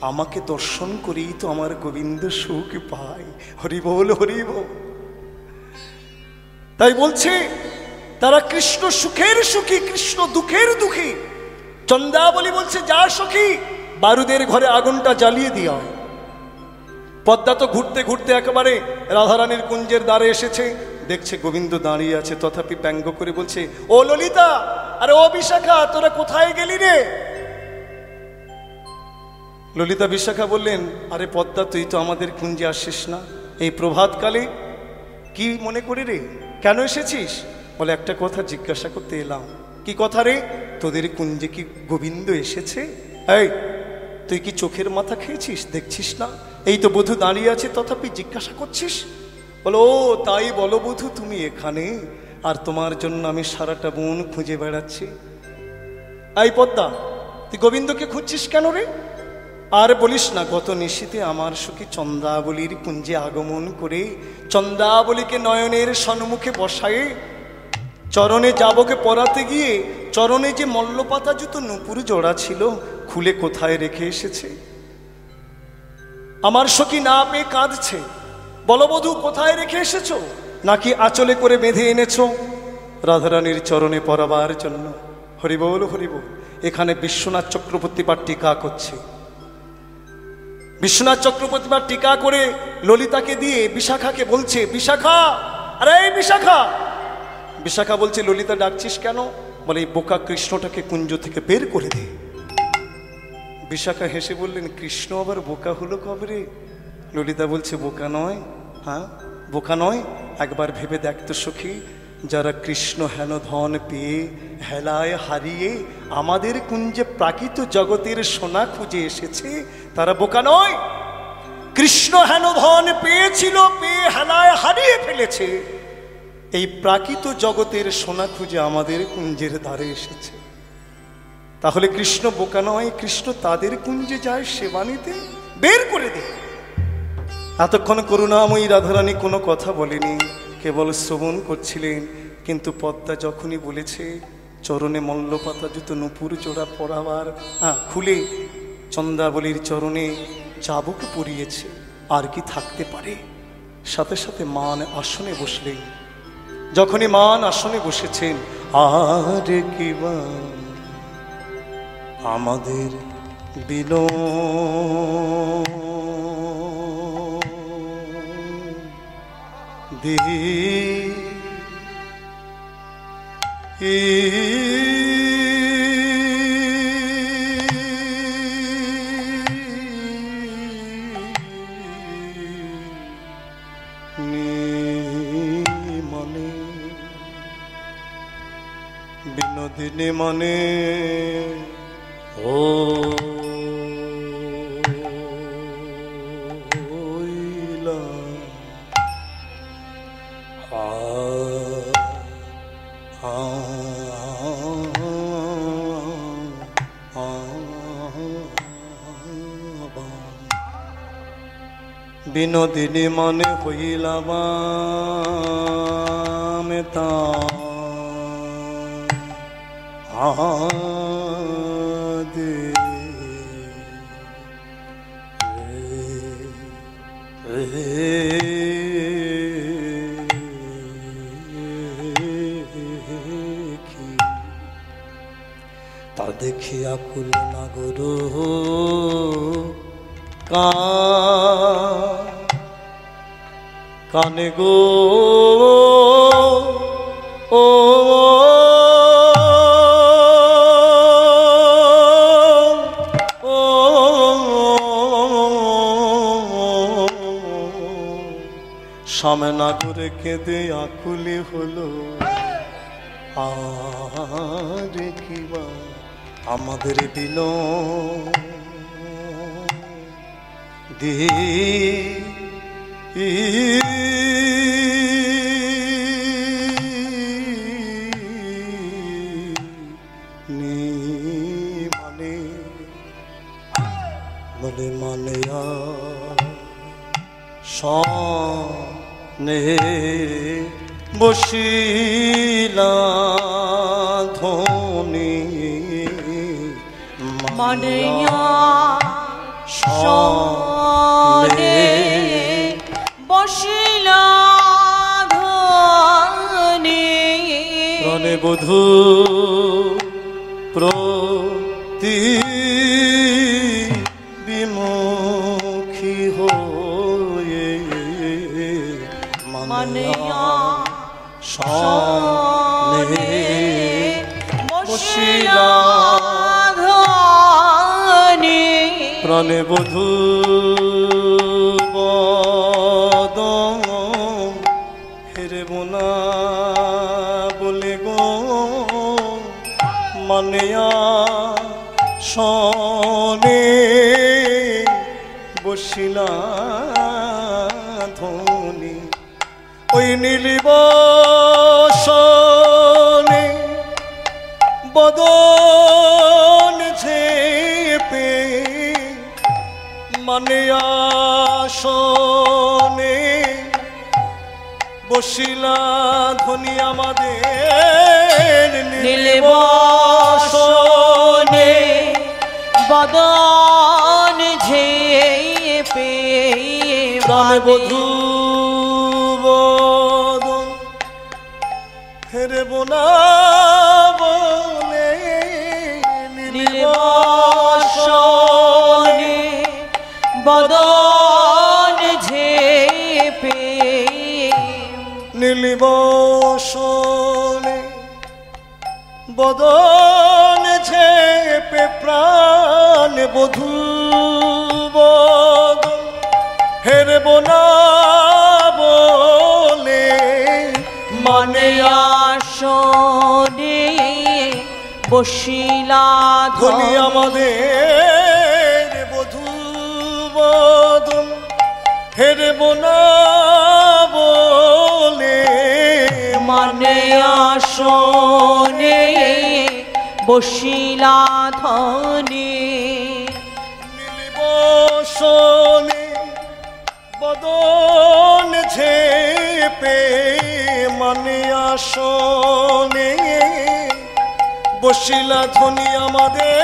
আমাকে দর্শন করেই তো আমার গোবিন্দ সুখ পায়। হরিবোল হরিবোল। তাই বলছে, তারা কৃষ্ণ সুখের সুখী, কৃষ্ণ দুঃখের দুঃখী। চন্দ্রাবলী বলছে, যা সখী, বারুদের ঘরে আগুনটা জ্বালিয়ে দিও। পদ্মা তো ঘুরতে ঘুরতে একেবারে রাধারানীর কুঞ্জের দ্বারে এসেছে, দেখছে গোবিন্দ দাঁড়িয়ে আছে, তথাপি ব্যঙ্গ করে বলছে, ও ললিতা, আরে ও বিশাখা, তোরা কোথায় গেলি রে? ললিতা বিশাখা বললেন, আরে পদ্মা, তুই তো আমাদের কুঞ্জে আসিস না, এই প্রভাতকালে কি মনে করে রে, কেন এসেছিস? বলে একটা কথা জিজ্ঞাসা করতে এলাম। কি কথা রে? তোদের কুঞ্জে কি গোবিন্দ এসেছে? এই তুই কি চোখের মাথা খেয়েছিস, দেখছিস না? এই তো বধূ দাঁড়িয়ে আছে, তথাপি জিজ্ঞাসা করছিস? বলো ও তাই বলো বধূ, তুমি এখানে, আর তোমার জন্য আমি সারাটা বন খুঁজে বেড়াচ্ছি। এই পদ্মা, তুই গোবিন্দকে খুঁজছিস কেন রে? আর বলিস না, গত নিশীতে আমার সখী চন্দ্রাবলীর কুঞ্জে আগমন করে চন্দ্রাবলীকে নয়নের সম্মুখে বসায়ে চরণে যাবকে পরাতে গিয়ে চরণে যে মল্লপাতা জুতো নুপুর জোড়া ছিল খুলে কোথায় রেখে এসেছে। আমার সখী না পেয়ে কাঁদছে। বলবধূ কোথায় রেখে এসেছো? নাকি আঁচলে করে বেঁধে এনেছো রাধারানীর চরণে পরাবার জন্য? হরিবোল হরিবোল। এখানে বিশ্বনাথ চক্রবর্তী পাঠ টিকা করছে। বিশ্বনাথ চক্রবর্তী পাঠ টিকা করে ললিতাকে দিয়ে বিশাখাকে বলছে, বিশাখা, আরে বিশাখা। বিশাখা বলছে, ললিতা ডাকছিস কেন? বলে এই বোকা কৃষ্ণটাকে কুঞ্জ থেকে বের করে দে। বিশাখা হেসে বললেন, কৃষ্ণ আবার বোকা হলো কবে রে? ললিতা বলছে, বোকা নয়। হ্যাঁ বোকা নয়, একবার ভেবে দেখতো সখী, যারা কৃষ্ণ হেন ধন পেয়ে হেলায় হারিয়ে আমাদের কুঞ্জে প্রাকৃত জগতের সোনা খুঁজে এসেছে, তারা বোকা নয়। কৃষ্ণ হেন ধন পেয়েছিল, পেয়ে হেলায় হারিয়ে ফেলেছে, এই প্রাকৃত জগতের সোনা খুঁজে আমাদের কুঞ্জের দ্বারে এসেছে। তাহলে কৃষ্ণ বোকা নয়, কৃষ্ণ তাদের কুঞ্জে যায় সেবা নিতে, বের করে দে। এতক্ষণ করুণাময়ী রাধারানী কোনো কথা বলেনি, কেবল শ্রবণ করছিলেন। কিন্তু পদ্মা যখনই বলেছে চরণে মল্লপাতা জুতো নুপুর জোড়া পরাবার খুলে চন্দ্রাবলীর চরণে চাবুক পরিয়েছে, আর কি থাকতে পারে? সাথে সাথে মান আসনে বসলেন। যখনই মান আসনে বসেছেন, আর কি বা আমাদের বিনো বিনোদিনী মানে ও বিনোদিনী মনে হইলাম মেতা দে তা দেখিয়া কুল নাগর কানে গো ও সামনাগরে কেঁদে আকুলি হলো। আর কিবা আমাদের দিল দি মানে বলে মানে সনে বসিলা ধনি মানে সনে বসিলা ধনি রণে বধূ প্রতি বিমুখী হয়ে মানে সনে বসিলা ধনি প্রাণে বধূ বদন মানে শোনে বসিলা ধনি ওই নীলিবসনে বদন ঝেপে মানে শোনে বসিলা ধনি আমাদের নীলিবসনে বদন ঝেপে প্রাণে বধূ বদন হেরে বোনা বলে নীলিবসনে বদন ঝেপে নীলিবসনে বদন ঝেপে প্রাণ বধূ বদন হেরে বোনা বলে মানে আসনে বসিলা ধনি ধনি আমাদের বধূ বদন হেরে বোনা বলে মানে আসনে বসিলা ধনি নীলিবসনে বদন ঝেপে মানে আসনে বসিলা ধনি আমাদের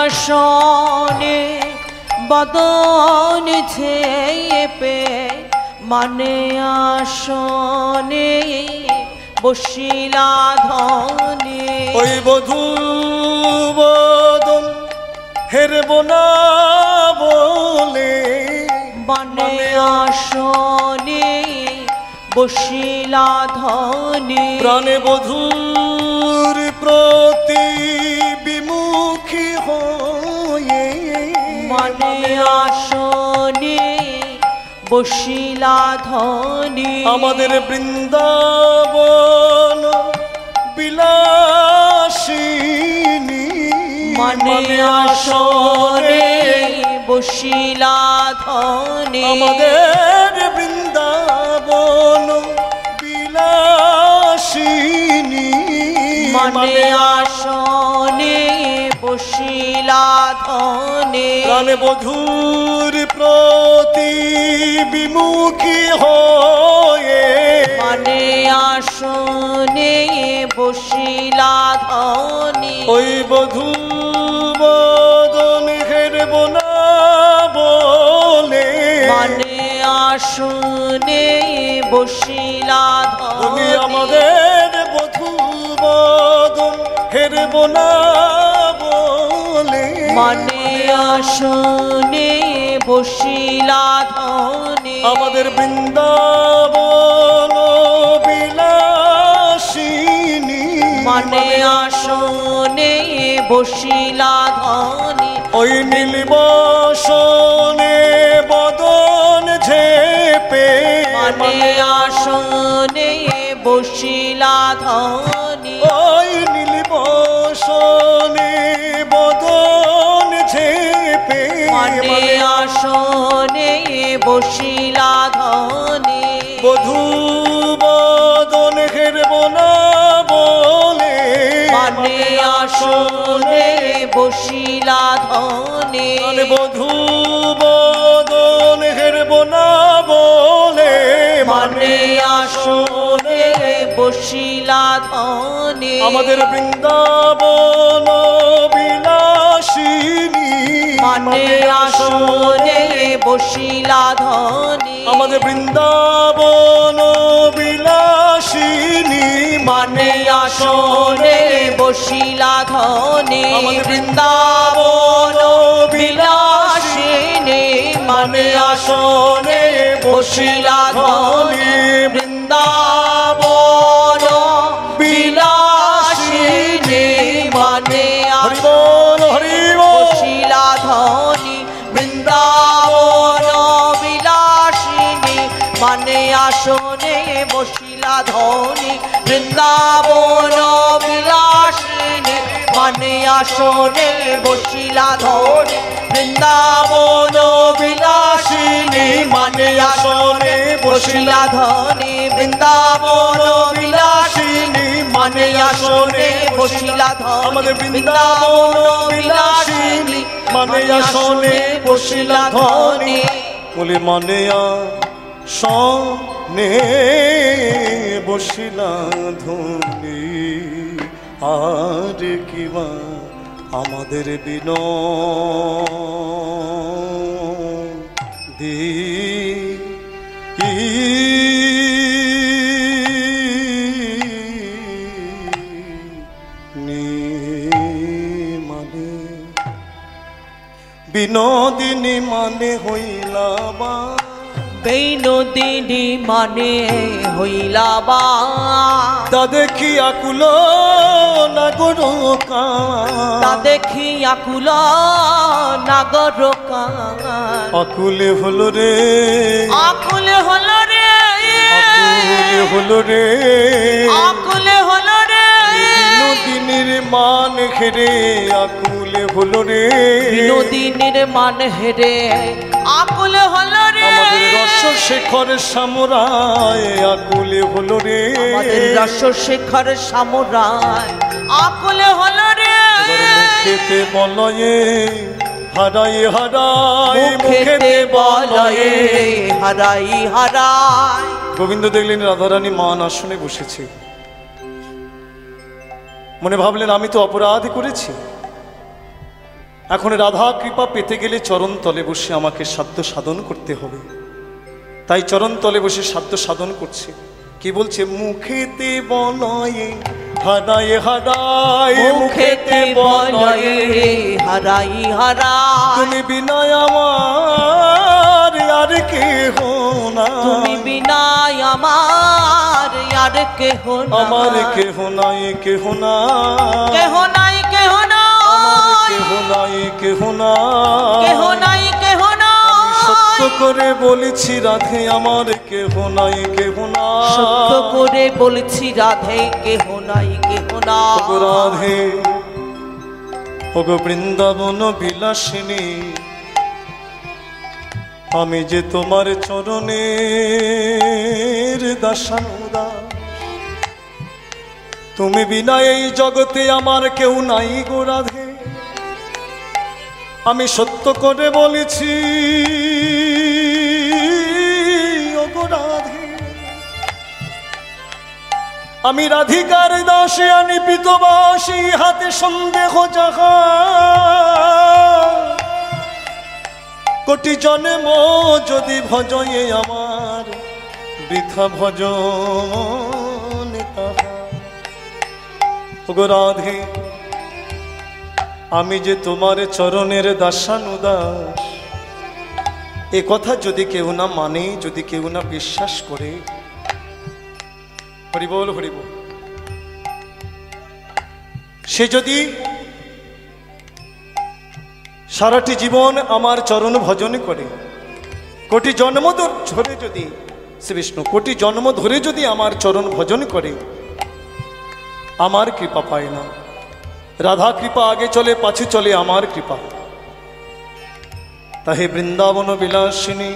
নীলিবসনে বদন ঝেপে মানে আসনে বসিলা ধনি ওই বধূ বদন হেরব না বলে মানে আসনে বসিলা ধনি প্রাণে বধূর প্রতি বিমুখী হয়ে মানে আসনে বসিলা ধনি আমাদের বৃন্দাবন বিলাসিনী মানে আসনে বসিলা ধনি আমাদের বৃন্দাবন বিলাসিনী মানে আসনে বসিলা ধনি প্রাণে বধূর প্রতি বিমুখী হয়ে মানে আসনে বসিলা ধনি ওই বধূ বদন হেরব না বলে মানে আসনে বসিলা তুমি ধনি আমাদের বধূ বদন হেরব না বলে মানে আসনে বসিলা ধনি আমাদের বৃন্দাবন বিলাসিনী মানে আসনে বসিলা ধনি ওই নীলিবসনে বদন ঝেপে মানে আসনে বসিলা ধনি ওই নীলিবসনে বদন ঝেপে মানে আসনে বসিলা ধনি বধূ বদন হেরব না বলে মানে আসনে বসিলা ধনি মানে বধূ বদন হেরব না বলে মানে আসনে বসিলা ধনি আমাদের বৃন্দাবন বিলাসিনী মানে আসনে বসিলা ধনি আমাদের বৃন্দাবন বিলাসিনী মানে আসনে বসিলা ধনি আমাদের বৃন্দাবন বিলাসিনী মানে আসনে বসিলা ধনি বৃন্দাবন বিলাসিনী মানে হরি বল হরি বল বসিলা ধনি বৃন্দাবন বিলাসিনী মানে আসনে বসিলা ধনী বৃন্দাবন বিলাসিনী মানে আসনে বসিলা ধনী বৃন্দাবন বিলাসিনী মানে আসনে বসিলা ধনী বৃন্দাবন বিলাসিনী মানে আসনে বসিলা ধনী আমাদের বৃন্দাবন বিলাসিনী মানে আসনে বসিলা ধনী বলে মানে আসনে বসিলা ধনী আর কিবা আমাদের বিনোদী বিনোদিনী মানে হইলা বা বিনোদিনী মানে হইলা বা তা দেখি আকুল নাগর তা দেখি আকুল নাগর আকুলে হলো রে আকুলে হলো রে আকুলে হলো রে আকুলে হলো রে বিনোদিনীর মান হেরে আকুলে হলো রে বিনোদিনীর মান হেরে আকুলে হলো রে আমাদের রস শেখর সামরায় আকুলে হলো রে আমাদের রস শেখর সামরায় আকুলে হলো রে মুখেতে বলয়ে হারাই হারাই মুখেতে বলয়ে হারাই হারাই গোবিন্দ দেখলেন রাধারানী মান আসনে বসেছে মনে ভাবলেন আমি তো অপরাধ করেছি এখন রাধা কৃপা পেতে গেলে চরণ তলে বসে আমাকে সাধ্য সাধন করতে হবে তাই চরণ তলে বসে সাধ্য সাধন করছে কি বলছে মুখেতে বলয়ে হারাই হারাই মুখেতে বলয়ে হারাই হারাই তুমি বিনয় আমার আর কেহ না তুমি বিনাই আমার আর কেহ না আমার কেহ নাই কেহ না কেহ নাই কেহ না কেহ নাই কেহ না কেহ নাই কেহ না সত্য করে বলেছি রাধে আমার কেহ নাই কেহ না সত্য করে বলছি রাধে কেহ নাই কেহ না ওগো রাধে ওগো বৃন্দাবন বিলাসিনী আমি যে তোমার চরণের দাসানুদা তুমি বিনা এই জগতে আমার কেউ নাই গো রাধে আমি সত্য করে বলেছি ওগো রাধে আমি রাধিকার দাসে আনি পিতবাসী হাতে সন্দেহ যাহা কোটি জন্ম যদি ভজয়ে আমার বৃথা ভজন তাহা ওগো রাধে আমি যে তোমার চরণের দাসানুদাস এ কথা যদি কেউ না মানে যদি কেউ না বিশ্বাস করে হরিবল হরিবল সে যদি সারাটি জীবন আমার চরণ ভজন করে কোটি জন্ম ধরে যদি শ্রী বিষ্ণু কোটি জন্ম ধরে যদি আমার চরণ ভজন করে আমার কৃপা পায় না রাধা কৃপা আগে চলে পাছে চলে আমার কৃপা তাহে বৃন্দাবন বিলাসিনী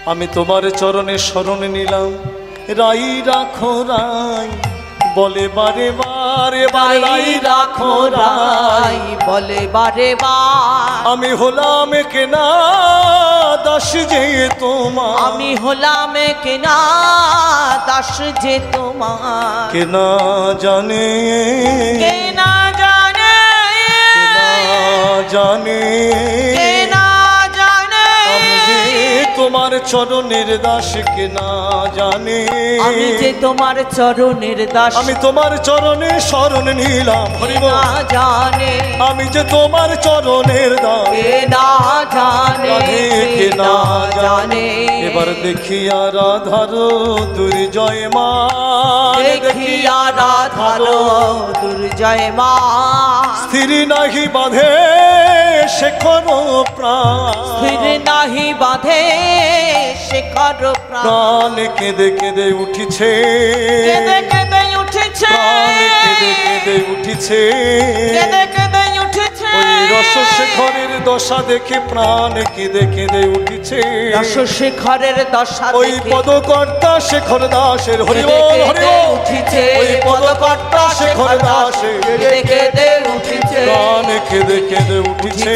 আমি তোমার চরণে শরণ নিলাম রাই রাখো রাই বলে বারে বারে রাই রাখো রাই বলে বারে বার আমি হলাম কেনা দাস যে তোমার আমি হলাম কেনা দাস যে তোমার কেনা জানে কেনা জানে কেনা জানে কেনা জানে আমি যে তোমার চরণের দাস কেনা জানে আমি যে তোমার চরণের দাস আমি তোমার চরণে শরণ নিলাম হরিবল না জানে আমি যে তোমার চরণের দাস কে না জানে রাধে কে কে না না জানে এবার দেখিয়া রাধার দুর্জয় মা দেখিয়া রাধার দুর্জয় মা স্থির নাহি বাঁধে শেখর প্রাণ স্থির নাহি বাঁধে শেখর শেখর প্রাণ প্রাণ কেঁদে কেঁদে উঠিছে, কেঁদে কেঁদে উঠেছে, প্রাণ কেঁদে কেঁদে উঠিছে। কেঁদে কেঁদে উঠেছে, ওই রসশেখরের দশা দেখে প্রাণ কেঁদে কেঁদে উঠিছে। রসশেখরের দশা ওই দেখে পদকর্তা শেখর দাসের হরি কেঁদে বল, হরি কেঁদে বল। উঠিছে, ওই পদকর্তা শেখর দাসের কেঁদে কেঁদে উঠিছে, প্রাণ কেঁদে কেঁদে উঠিছে।